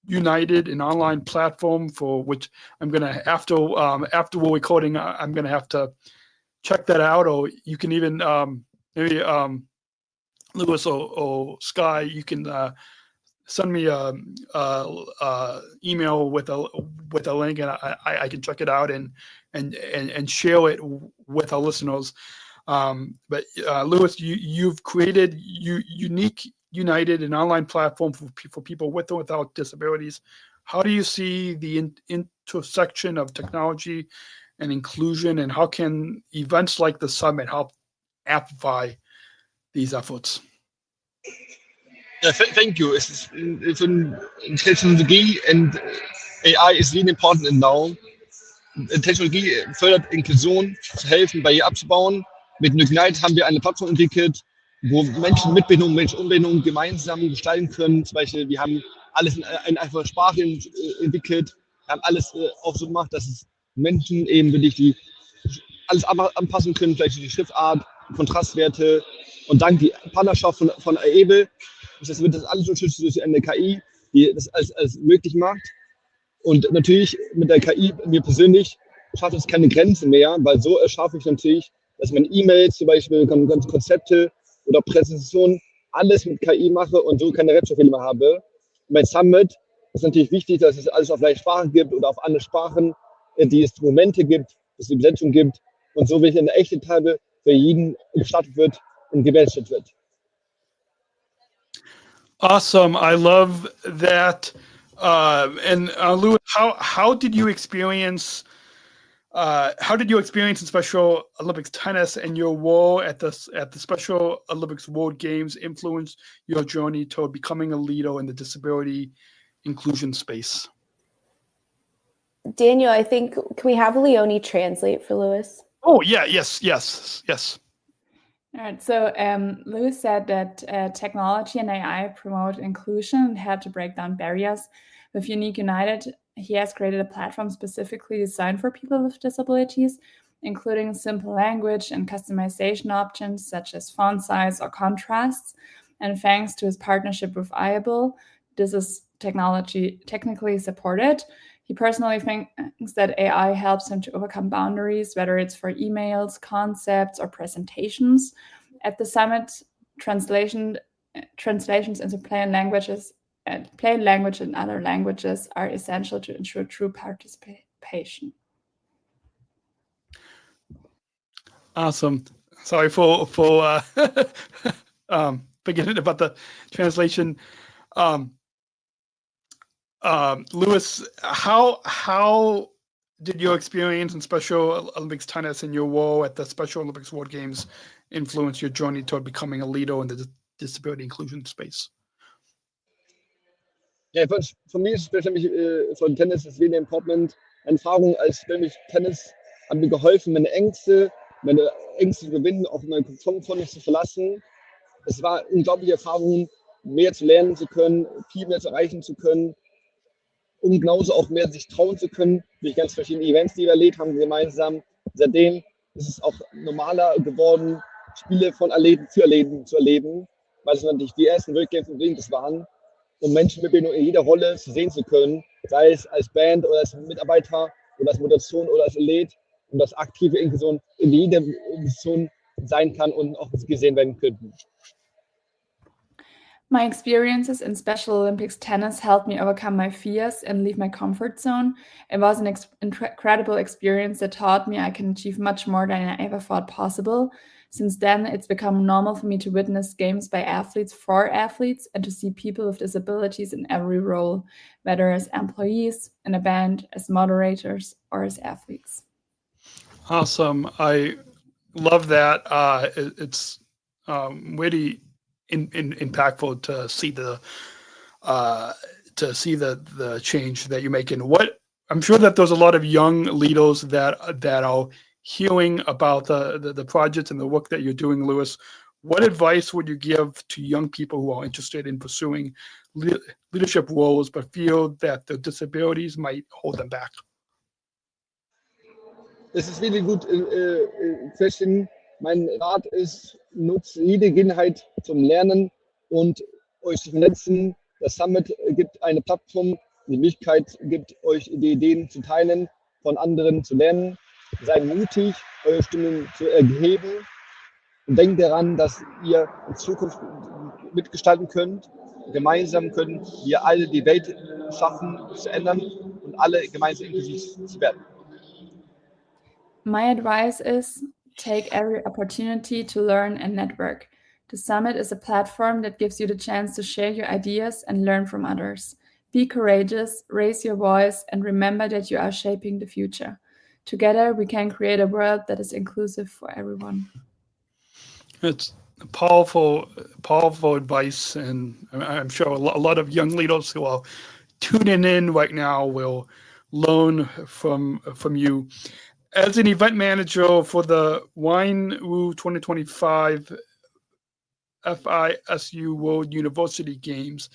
united, an online platform for which I'm gonna after we're recording, I'm gonna have to check that out, or you can even maybe Lewis or Sky, you can send me a email with a link, and I can check it out and share it with our listeners. But Lewis, you've created unique, united, an online platform for people with or without disabilities. How do you see the intersection of technology and inclusion, and how can events like the summit help amplify these efforts? Yeah, thank you. Technologie and AI ist really important now. Technologie fördert Inklusion, zu helfen, Barrieren abzubauen. Mit Ignite haben wir eine Plattform entwickelt, wo Menschen mit Behinderung, Menschen ohne Behinderung gemeinsam gestalten können. Zum Beispiel, wir haben alles in eine einfache Sprache entwickelt, wir haben alles auch so gemacht, dass es Menschen eben wirklich die alles anpassen können, vielleicht die Schriftart, Kontrastwerte. Und dank die Partnerschaft von AEBE, wird das alles unterstützt durch eine KI, die das alles möglich macht. Und natürlich mit der KI, mir persönlich, schafft es keine Grenzen mehr, weil so erschaffe ich natürlich, dass meine E-Mails zum Beispiel, ganze Konzepte oder Präsentationen, alles mit KI mache und so keine Rechtschreibfehler mehr habe. Und bei Summit ist natürlich wichtig, dass es alles auf gleiche Sprachen gibt oder auf andere Sprachen, die es Dokumente gibt, dass es die Übersetzung gibt und so wirklich eine echte Teile für jeden gestattet wird und gewährleistet wird. Awesome. I love that. And Louis, how did you experience in Special Olympics tennis and your role at the Special Olympics World Games influence your journey toward becoming a leader in the disability inclusion space? Daniel, I think, can we have Leonie translate for Lewis? Oh, yeah. Yes. All right, so Lewis said that technology and AI promote inclusion and help to break down barriers. With Unique United, he has created a platform specifically designed for people with disabilities, including simple language and customization options such as font size or contrasts. And thanks to his partnership with IABLE, this is technically supported. He personally thinks that AI helps him to overcome boundaries, whether it's for emails, concepts, or presentations. At the summit, translations into plain language and other languages are essential to ensure true participation. Awesome. Sorry for forgetting about the translation. Lewis, how did your experience in Special Olympics tennis and your role at the Special Olympics World Games influence your journey toward becoming a leader in the disability inclusion space? Ja, für mich ist von Tennis ist really important. Erfahrung als Tennis hat mir geholfen, meine Ängste zu gewinnen, auch meine Komfortzone zu verlassen. Es war eine unglaubliche Erfahrung, mehr zu lernen zu können, viel mehr zu erreichen zu können, um genauso auch mehr sich trauen zu können, durch ganz verschiedene Events, die wir erlebt haben gemeinsam. Seitdem ist es auch normaler geworden, Spiele von Athleten für Athleten zu erleben, weil es natürlich die ersten Wettkämpfe das waren, um Menschen mit Behinderung in jeder Rolle sehen zu können, sei es als Band oder als Mitarbeiter oder als Moderation oder als Athlet, und dass aktive Inklusion in jeder Position sein kann und auch gesehen werden könnten. My experiences in Special Olympics tennis helped me overcome my fears and leave my comfort zone. It was an incredible experience that taught me I can achieve much more than I ever thought possible. Since then, it's become normal for me to witness games by athletes for athletes and to see people with disabilities in every role, whether as employees, in a band, as moderators, or as athletes. Awesome. I love that. It's really impactful to see the change that you're making. What I'm sure that there's a lot of young leaders that are hearing about the projects and the work that you're doing, Lewis. What advice would you give to young people who are interested in pursuing leadership roles but feel that their disabilities might hold them back? Das ist really gut question. Mein Rat ist, nutzt jede Gelegenheit zum Lernen und euch zu vernetzen. Das Summit gibt eine Plattform, die Möglichkeit gibt, euch die Ideen zu teilen, von anderen zu lernen. Seid mutig, eure Stimmen zu erheben und denkt daran, dass ihr in Zukunft mitgestalten könnt. Gemeinsam können wir alle die Welt schaffen, zu ändern und alle gemeinsam inklusiv zu werden. My advice is take every opportunity to learn and network. The summit is a platform that gives you the chance to share your ideas and learn from others. Be courageous, raise your voice, and remember that you are shaping the future. Together, we can create a world that is inclusive for everyone. It's powerful advice, and I'm sure a lot of young leaders who are tuning in right now will learn from you. As an event manager for the Turin2025 FISU World University Games,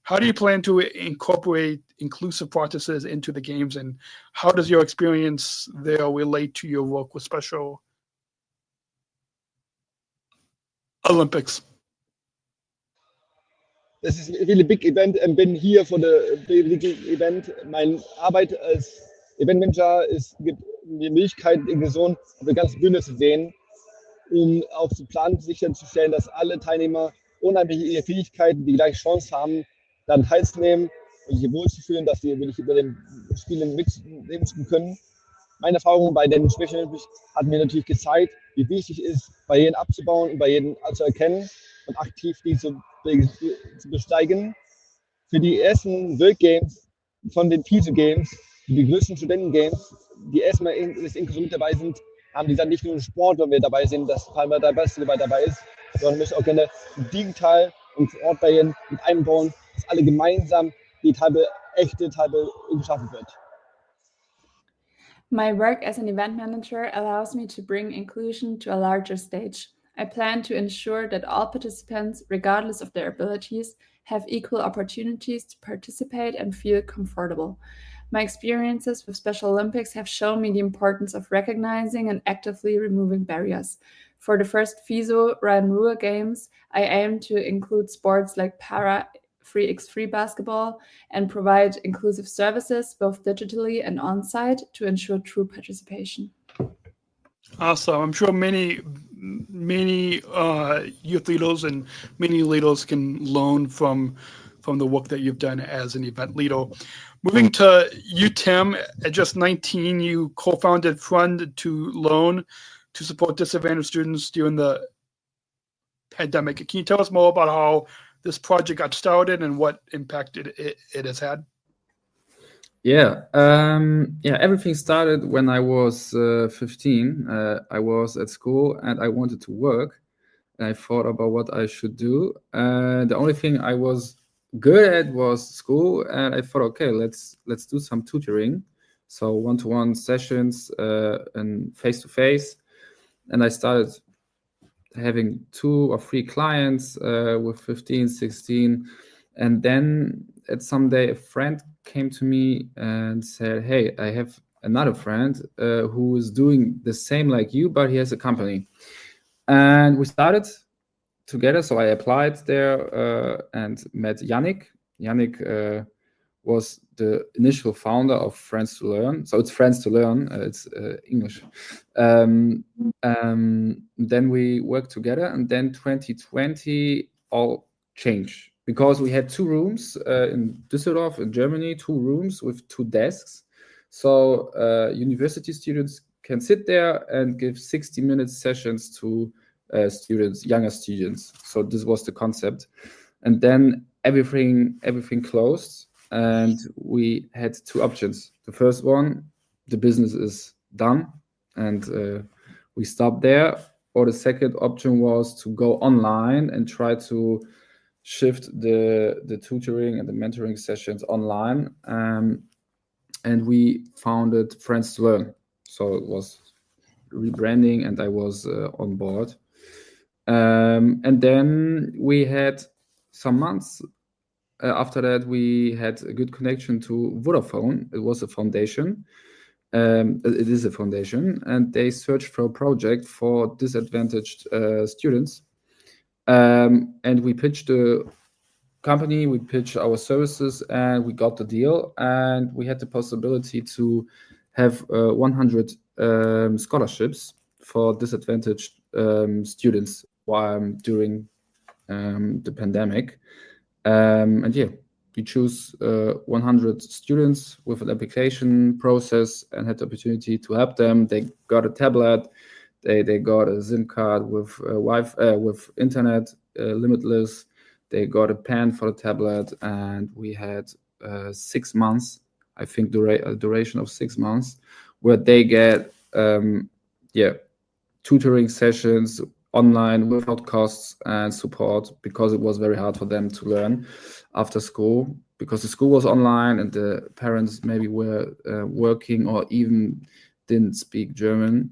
how do you plan to incorporate inclusive practices into the games, and how does your experience there relate to your work with Special Olympics? Das ist ein really big event und bin hier für das big event. Meine Arbeit als Eventmanager gibt mir die Möglichkeit, Inklusion auf der ganzen Bühne zu sehen, um auch zu planen, sicherzustellen, dass alle Teilnehmer unabhängig ihrer Fähigkeiten die gleiche Chance haben, dann teilzunehmen und sich wohlzufühlen, dass sie wirklich über den Spielen mitnehmen können. Meine Erfahrung bei den Special Olympics hat mir natürlich gezeigt, wie wichtig es ist, Barrieren abzubauen und Barrieren zu erkennen und aktiv die zu besteigen. Für die ersten World Games von den FISU Games, die größten Studenten-Games, die erstmal inklusiv mit dabei sind, haben die dann nicht nur einen Sport, wenn wir dabei sind, dass Palmer der Beste dabei ist, sondern müssen auch gerne digital und vor Ort Barrieren mit einbauen, dass alle gemeinsam die echte Teile geschaffen wird. My work as an event manager allows me to bring inclusion to a larger stage. I plan to ensure that all participants, regardless of their abilities, have equal opportunities to participate and feel comfortable. My experiences with Special Olympics have shown me the importance of recognizing and actively removing barriers. For the first FISU Rhein-Ruhr Games, I aim to include sports like para 3x3 basketball and provide inclusive services both digitally and on-site to ensure true participation. Awesome. I'm sure many youth leaders and many leaders can learn from the work that you've done as an event leader. Moving to you, Tim, at just 19, you co-founded Fund to Learn to support disadvantaged students during the pandemic. Can you tell us more about how this project got started and what impact it has had? Yeah, everything started when I was 15. I was at school and I wanted to work. And I thought about what I should do. The only thing I was good at was school, and I thought, okay, let's do some tutoring, so one-to-one sessions and face-to-face. And I started having 2 or 3 clients with 15, 16, and then at some day a friend came to me and said, hey, I have another friend who is doing the same like you, but he has a company. And we started together. So I applied there and met Yannick. Yannick was the initial founder of Friends to Learn. So it's Friends to Learn. It's English. Then we worked together, and then 2020 all changed because we had 2 rooms in Düsseldorf in Germany, 2 rooms with 2 desks. So university students can sit there and give 60-minute sessions to students, younger students. So this was the concept. And then everything closed, and we had 2 options. The first one, the business is done, and we stopped there. Or the second option was to go online and try to shift the tutoring and the mentoring sessions online. And we founded Friends to Learn. So it was rebranding, and I was on board. And then we had some months after that, we had a good connection to Vodafone. It was a foundation. It is a foundation, and they searched for a project for disadvantaged students. And we pitched the company, we pitched our services, and we got the deal. And we had the possibility to have 100 scholarships for disadvantaged students during the pandemic. And yeah, we choose 100 students with an application process and had the opportunity to help them. They got a tablet, they got a SIM card with Wi-Fi, with internet, limitless. They got a pen for the tablet, and we had 6 months, I think, a duration of 6 months, where they get tutoring sessions online without costs and support, because it was very hard for them to learn after school, because the school was online and the parents maybe were working or even didn't speak German,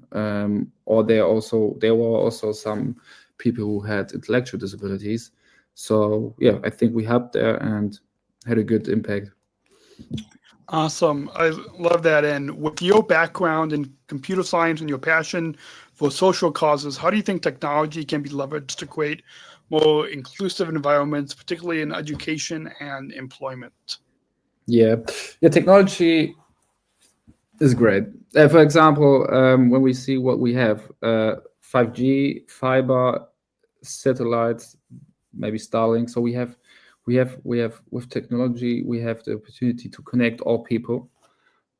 or there were also some people who had intellectual disabilities. So yeah, I think we helped there and had a good impact. Awesome. I love that. And with your background in computer science and your passion for social causes, how do you think technology can be leveraged to create more inclusive environments, particularly in education and employment? Yeah, technology is great. For example, when we see what we have, 5G, fiber, satellites, maybe Starlink. So we have with technology, we have the opportunity to connect all people.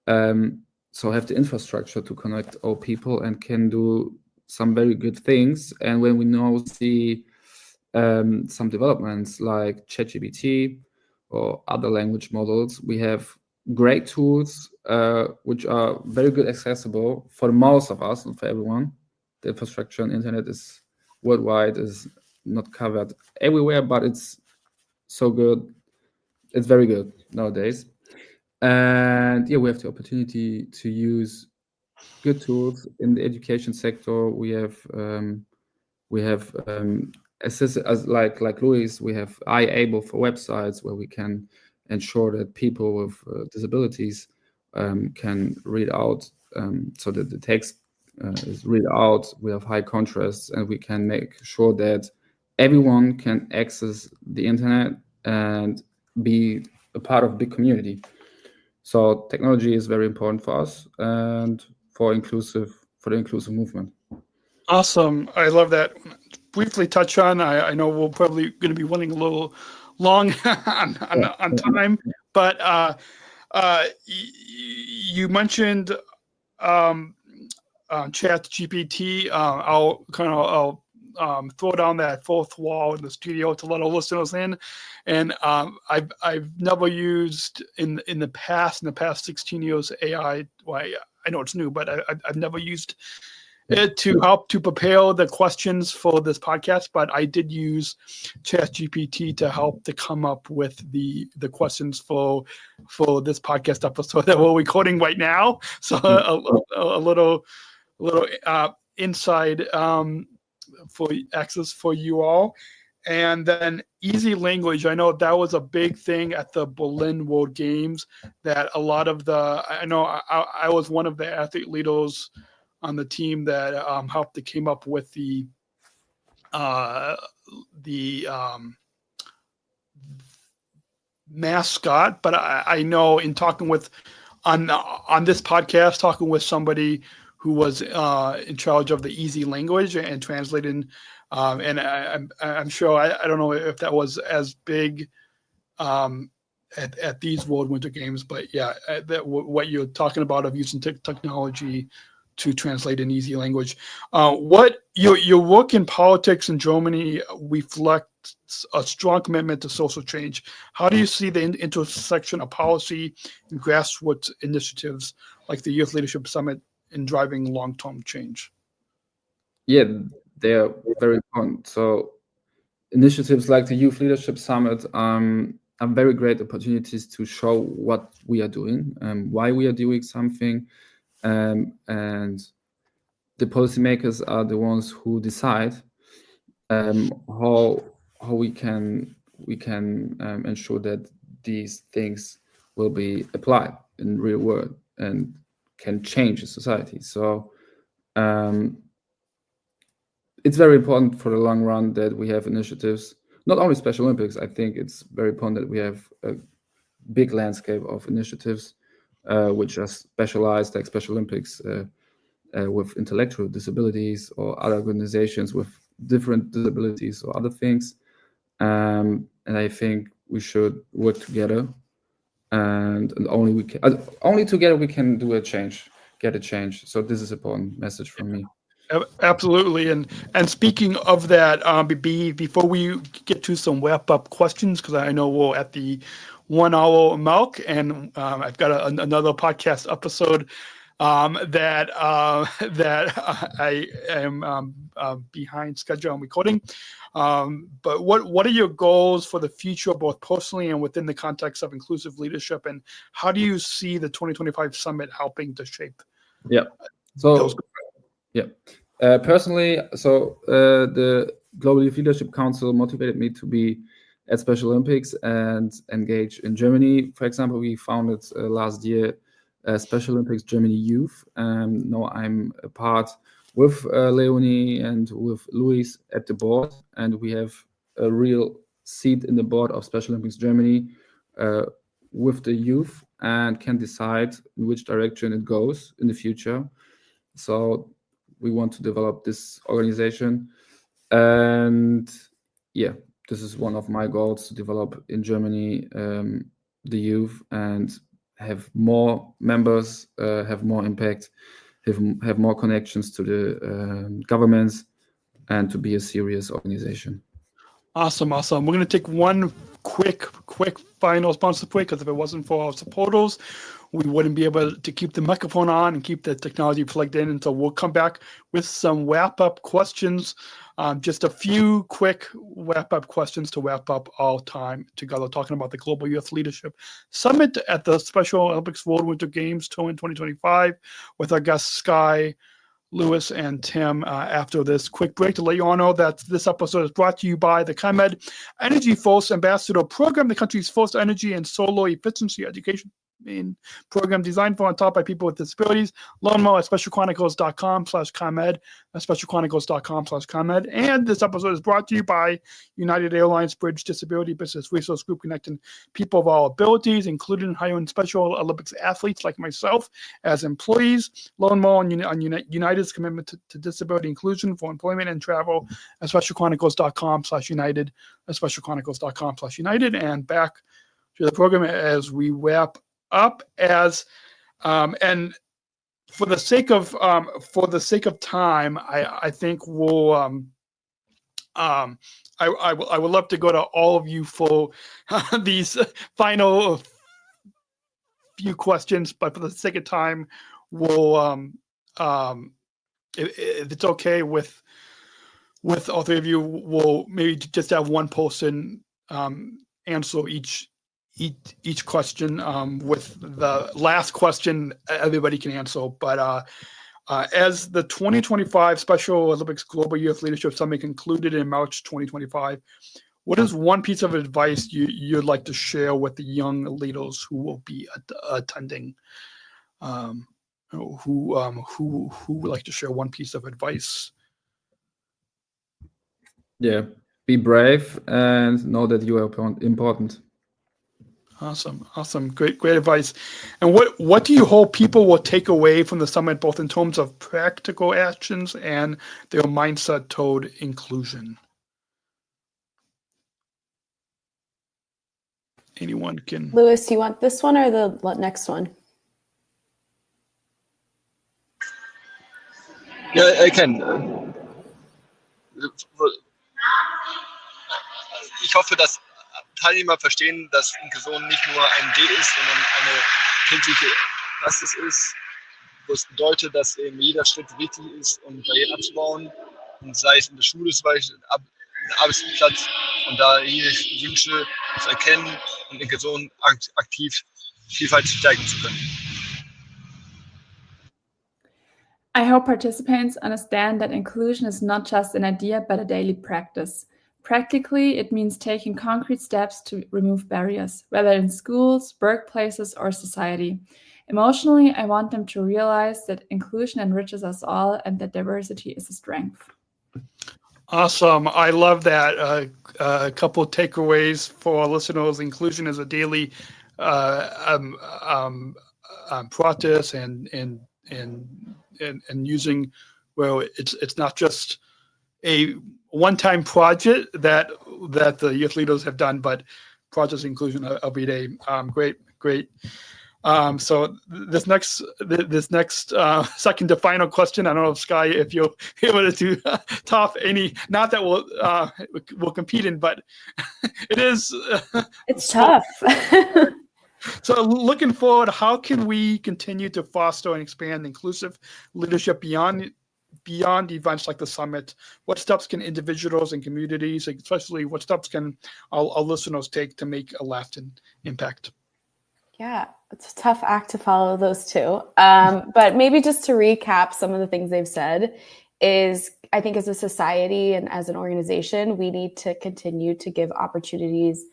So have the infrastructure to connect all people and can do some very good things. And when we now see some developments like ChatGPT or other language models, we have great tools which are very good accessible for most of us, not for everyone. The infrastructure and internet is worldwide, is not covered everywhere, but it's so good. It's very good nowadays. And yeah, we have the opportunity to use good tools in the education sector. We have as like Luis, we have able for websites where we can ensure that people with disabilities can read out, so that the text is read out. We have high contrast, and we can make sure that everyone can access the internet and be a part of a big community. So technology is very important for us and for the inclusive movement. Awesome. I love that. Briefly touch on, I know we're probably going to be running a little long on time, but you mentioned ChatGPT. I'll throw down that fourth wall in the studio to let our listeners in. And I've never used in the past 16 years AI. Well, I know it's new, but I've never used it to help to prepare the questions for this podcast, but I did use ChatGPT to help to come up with the questions for this podcast episode that we're recording right now. So a little inside for access for you all. And then easy language. I know that was a big thing at the Berlin World Games, that a lot of I was one of the athlete leaders on the team that helped to came up with the mascot. But I know in talking with on this podcast, talking with somebody who was in charge of the easy language and translating, and I'm sure I don't know if that was as big at these World Winter Games, but yeah, what you're talking about of using technology to translate in easy language. What your work in politics in Germany reflects a strong commitment to social change. How do you see the intersection of policy and grassroots initiatives like the Youth Leadership Summit in driving long-term change? Yeah, they're very important. So initiatives like the Youth Leadership Summit are very great opportunities to show what we are doing, why we are doing something. And the policymakers are the ones who decide how we can ensure that these things will be applied in real world and can change a society. So it's very important for the long run that we have initiatives, not only Special Olympics. I think it's very important that we have a big landscape of initiatives which are specialized, like Special Olympics with intellectual disabilities, or other organizations with different disabilities or other things. And I think we should work together, and only together we can get a change. So this is an important message from me. Absolutely. And speaking of that, before we get to some wrap up questions, because I know we're at the 1 hour mark, and I've got another podcast episode that I am behind schedule on recording. But what are your goals for the future, both personally and within the context of inclusive leadership? And how do you see the 2025 summit helping to shape? Personally, the Global Youth Leadership Council motivated me to be at Special Olympics and engage in Germany. For example, we founded last year Special Olympics Germany Youth. Now I'm a part with Leonie and with Luis at the board, and we have a real seat in the board of Special Olympics Germany with the youth, and can decide in which direction it goes in the future. So we want to develop this organization, and this is one of my goals, to develop in Germany the youth and have more members, have more impact, have more connections to the governments, and to be a serious organization. Awesome. We're going to take one quick final sponsor break, because if it wasn't for our supporters, we wouldn't be able to keep the microphone on and keep the technology plugged in. And so we'll come back with some wrap-up questions. Just a few quick wrap-up questions to wrap up our time together, talking about the Global Youth Leadership Summit at the Special Olympics World Winter Games Turin 2025 with our guests Sky, Lewis, and Tim after this quick break, to let you all know that this episode is brought to you by the ComEd Energy Force Ambassador Program, the country's first energy and solar efficiency education program designed for and taught by people with disabilities. Learn more at specialchronicles.com/ComEd, specialchronicles.com/ComEd. And this episode is brought to you by United Airlines Bridge Disability Business Resource Group, connecting people of all abilities, including hiring Special Olympics athletes like myself as employees. Learn more on United's commitment to disability inclusion for employment and travel at specialchronicles.com/United, at specialchronicles.com/United. And back to the program as we wrap up, and for the sake of time, I think we'll I would love to go to all of you for these final few questions, but for the sake of time, we'll if it's okay with all three of you, we'll maybe just have one person answer each question, with the last question everybody can answer. But as the 2025 Special Olympics Global Youth Leadership Summit concluded in March 2025, what is one piece of advice you'd like to share with the young leaders who will be attending? Who would like to share one piece of advice? Yeah, be brave and know that you are important. Awesome. Great advice. And what do you hope people will take away from the summit, both in terms of practical actions and their mindset toward inclusion? Anyone can. Lewis, you want this one or the next one? Yeah, I can. Ich hoffe, dass Teilnehmer verstehen, dass Inklusion nicht nur ein D ist, sondern eine kindliche Praxis ist, wo es bedeutet, dass eben jeder Schritt wichtig ist, um Barrieren abzubauen, und sei es in der Schule, zum Beispiel am Arbeitsplatz, und da jede Wünsche zu erkennen und Inklusion aktiv Vielfalt stärken zu können. I hope participants understand that inclusion is not just an idea, but a daily practice. Practically, it means taking concrete steps to remove barriers, whether in schools, workplaces, or society. Emotionally, I want them to realize that inclusion enriches us all and that diversity is a strength. Awesome. I love that. A couple of takeaways for listeners. Inclusion is a daily practice and using, well, it's not just a one-time project that the youth leaders have done, but project inclusion every day. Great. So this next second to final question. I don't know, Sky, if you're able to top any. Not that we'll compete in, but it is. It's tough. So looking forward, how can we continue to foster and expand inclusive leadership beyond events like the summit? What steps can individuals and communities, especially what steps can our listeners take to make a lasting impact? Yeah, it's a tough act to follow those two. But maybe just to recap some of the things they've said is, I think as a society and as an organization, we need to continue to give opportunities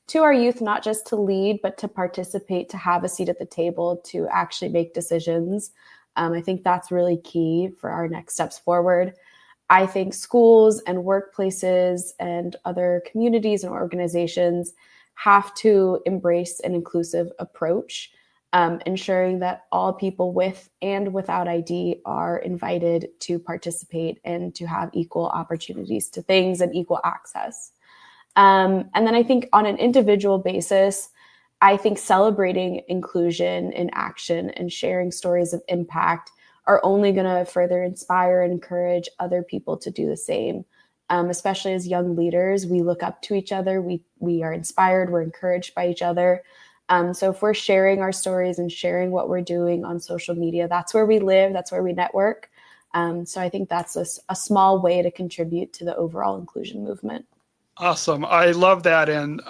to our youth, not just to lead, but to participate, to have a seat at the table, to actually make decisions. I think that's really key for our next steps forward. I think schools and workplaces and other communities and organizations have to embrace an inclusive approach, ensuring that all people with and without ID are invited to participate and to have equal opportunities to things and equal access. And then I think on an individual basis, I think celebrating inclusion in action and sharing stories of impact are only going to further inspire and encourage other people to do the same. Especially as young leaders, we look up to each other. We are inspired. We're encouraged by each other. So if we're sharing our stories and sharing what we're doing on social media, that's where we live. That's where we network. So I think that's a small way to contribute to the overall inclusion movement. Awesome. I love that. And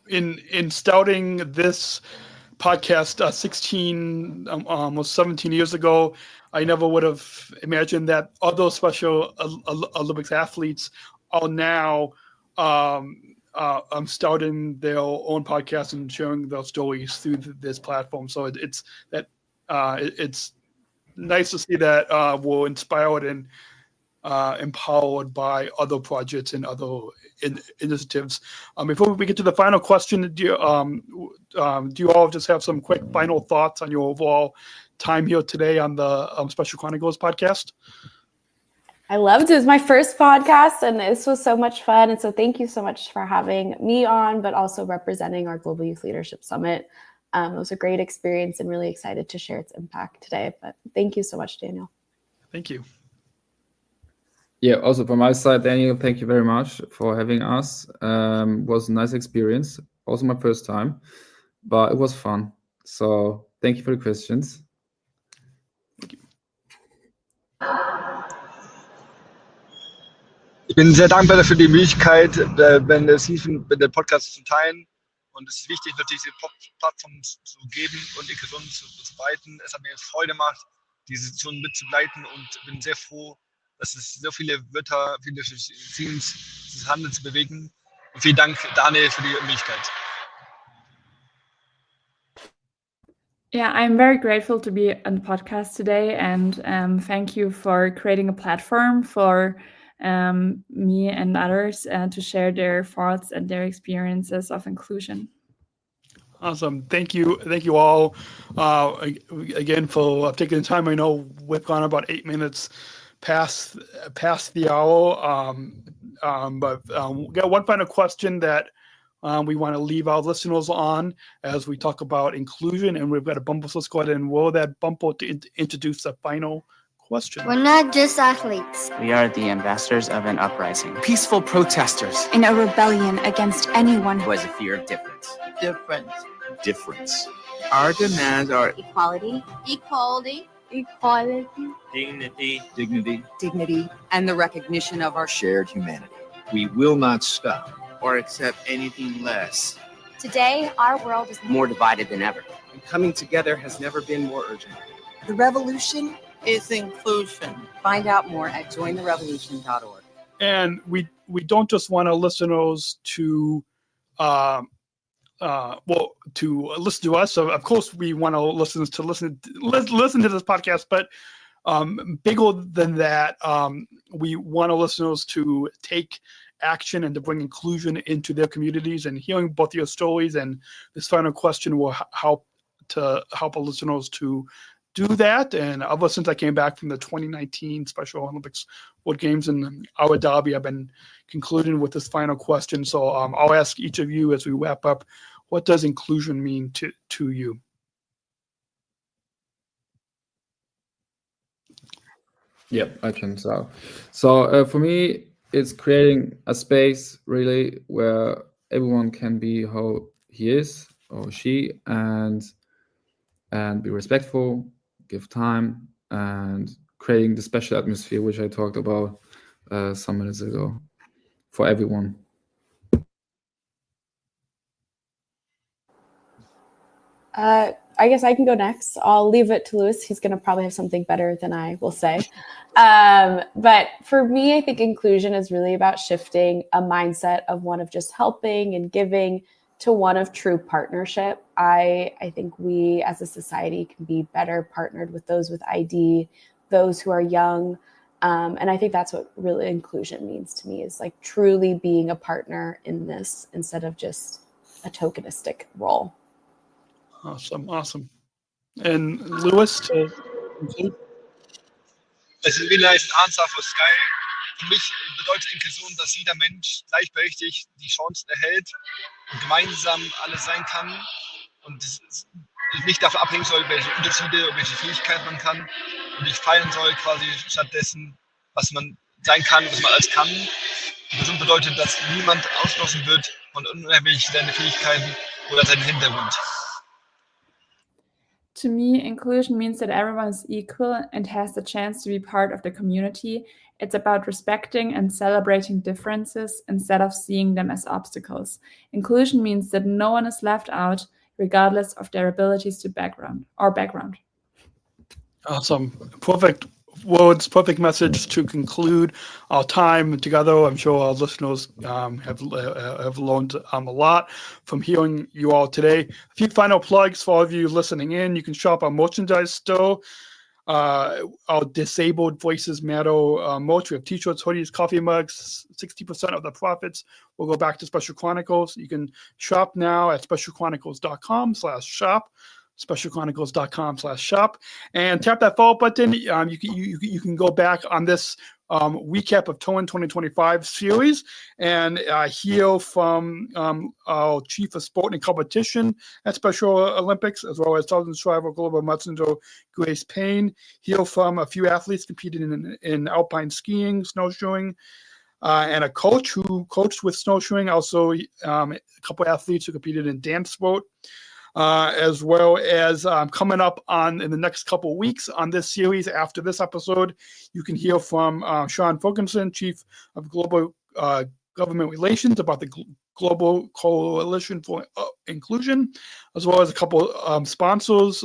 in starting this podcast almost 17 years ago, I never would have imagined that other Special Olympics athletes are now starting their own podcast and sharing their stories through this platform. So it's nice to see that we're inspired and empowered by other projects and other initiatives. Before we get to the final question, do you all just have some quick final thoughts on your overall time here today on the Special Chronicles podcast? I loved it. It was my first podcast, and this was so much fun. And so thank you so much for having me on, but also representing our Global Youth Leadership Summit. It was a great experience and really excited to share its impact today. But thank you so much, Daniel. Thank you. Yeah, also from my side, Daniel, thank you very much for having us. It was a nice experience. Also my first time, but it was fun. So thank you for the questions. Thank you. Ich bin sehr dankbar für die Möglichkeit, wenn der Podcast zu teilen. Und es ist wichtig, natürlich diese Plattform zu geben und Inklusion zu verbreiten. Es hat mir Freude gemacht, diese Situation mitzubegleiten, und bin sehr froh, dass es so viele Wörter, viele Teams des Handelns bewegen. Und vielen Dank, Daniel, für die Möglichkeit. Yeah, I'm very grateful to be on the podcast today, and thank you for creating a platform for me and others to share their thoughts and their experiences of inclusion. Awesome. Thank you all again for taking the time. I know we've gone about 8 minutes past the hour, but we got one final question that we want to leave our listeners on as we talk about inclusion, and we've got a bumper. So let's go ahead and roll that bumper to introduce the final question. We're not just athletes. We are the ambassadors of an uprising. Peaceful protesters. In a rebellion against anyone who has a fear of difference. Difference. Our demands are equality. Dignity. And the recognition of our shared humanity. We will not stop or accept anything less. Today, our world is more divided than ever. And coming together has never been more urgent. The revolution is inclusion. Find out more at jointherevolution.org. And we don't just want our listeners to to listen to us. So of course we want our listeners to listen to this podcast, but bigger than that, we want our listeners to take action and to bring inclusion into their communities. And hearing both your stories and this final question will help our listeners to do that. And ever since I came back from the 2019 Special Olympics World Games in Abu Dhabi, I've been concluding with this final question. So I'll ask each of you as we wrap up, what does inclusion mean to you? Yep, I can start. So for me, it's creating a space really where everyone can be how he is or she, and be respectful, give time, and creating the special atmosphere which I talked about some minutes ago for everyone. I guess I can go next. I'll leave it to Lewis. He's going to probably have something better than I will say. But for me, I think inclusion is really about shifting a mindset of one of just helping and giving to one of true partnership. I think we as a society can be better partnered with those with ID, those who are young. And I think that's what really inclusion means to me, is like truly being a partner in this instead of just a tokenistic role. Awesome. And Lewis, to conclude? Es ist really nice answer for Sky. Für mich bedeutet Inklusion, dass jeder Mensch gleichberechtigt die Chancen erhält und gemeinsam alles sein kann und es nicht davon abhängen soll, welche Unterschiede und welche Fähigkeiten man kann und nicht feiern soll quasi stattdessen, was man sein kann, was man alles kann. Inklusion bedeutet, dass niemand ausgeschlossen wird von unabhängig seine Fähigkeiten oder seinen Hintergrund. To me, inclusion means that everyone is equal and has the chance to be part of the community. It's about respecting and celebrating differences instead of seeing them as obstacles. Inclusion means that no one is left out, regardless of their abilities to background. Awesome. Perfect words, perfect message to conclude our time together. I'm sure our listeners have learned a lot from hearing you all today. A few final plugs for all of you listening in. You can shop our merchandise store. Our Disabled Voices Matter merch. We have t-shirts, hoodies, coffee mugs. 60% of the profits will go back to Special Chronicles. You can shop now at specialchronicles.com/shop. specialchronicles.com/shop, and tap that follow button. You can go back on this recap of Turin 2025 series and hear from our chief of sport and competition at Special Olympics, as well as Southern Shriver Global Messenger Grace Payne. Hear from a few athletes competing in alpine skiing, snowshoeing, and a coach who coached with snowshoeing. Also, a couple athletes who competed in dance sport. As well as coming up in the next couple of weeks on this series after this episode, you can hear from Sean Ferguson, Chief of Global Government Relations, about the Global Coalition for Inclusion, as well as a couple sponsors,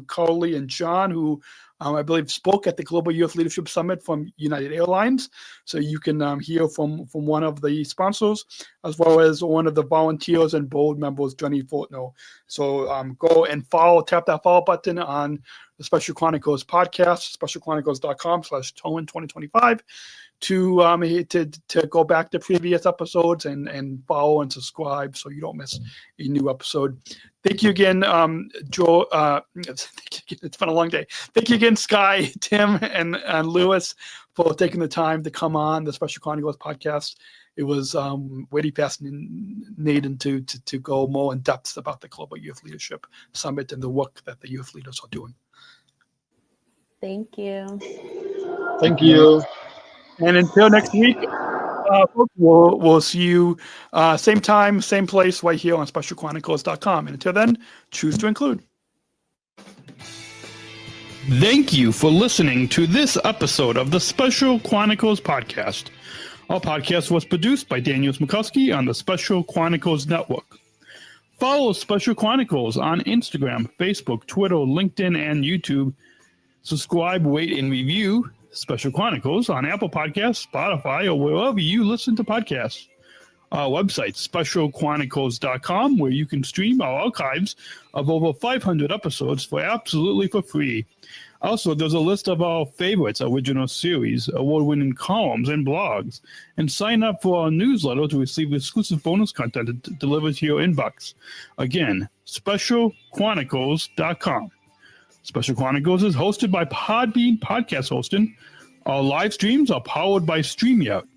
Carly and John, who I believe spoke at the Global Youth Leadership Summit from United Airlines. So you can hear from one of the sponsors, as well as one of the volunteers and board members, Jenny Fortno. So go and tap that follow button on the Special Chronicles podcast, specialchronicles.com/Turin2025 to go back to previous episodes and follow and subscribe so you don't miss a new episode. Thank you again, Joe. It's been a long day. Thank you again, Sky, Tim, and Lewis, for taking the time to come on the Special Chronicles podcast. It was really fascinating to go more in depth about the Global Youth Leadership Summit and the work that the youth leaders are doing. Thank you. Thank you. And until next week, we'll see you same time, same place, right here on specialchronicles.com. And until then, choose to include. Thank you for listening to this episode of the Special Chronicles podcast. Our podcast was produced by Daniel Smrokowski on the Special Chronicles Network. Follow Special Chronicles on Instagram, Facebook, Twitter, LinkedIn, and YouTube. Subscribe, rate, and review Special Chronicles on Apple Podcasts, Spotify, or wherever you listen to podcasts. our website, specialchronicles.com, where you can stream our archives of over 500 episodes absolutely for free. Also, there's a list of our favorites, original series, award-winning columns, and blogs. And sign up for our newsletter to receive exclusive bonus content delivered to your inbox. Again, specialchronicles.com. Special Chronicles is hosted by Podbean Podcast Hosting. Our live streams are powered by StreamYard.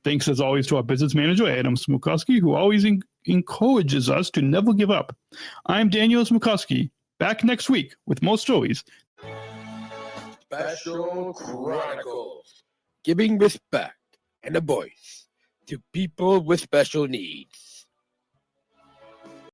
Thanks, as always, to our business manager, Adam Smrokowski, who always encourages us to never give up. I'm Daniel Smrokowski, back next week with more stories. Special Chronicles, giving respect and a voice to people with special needs.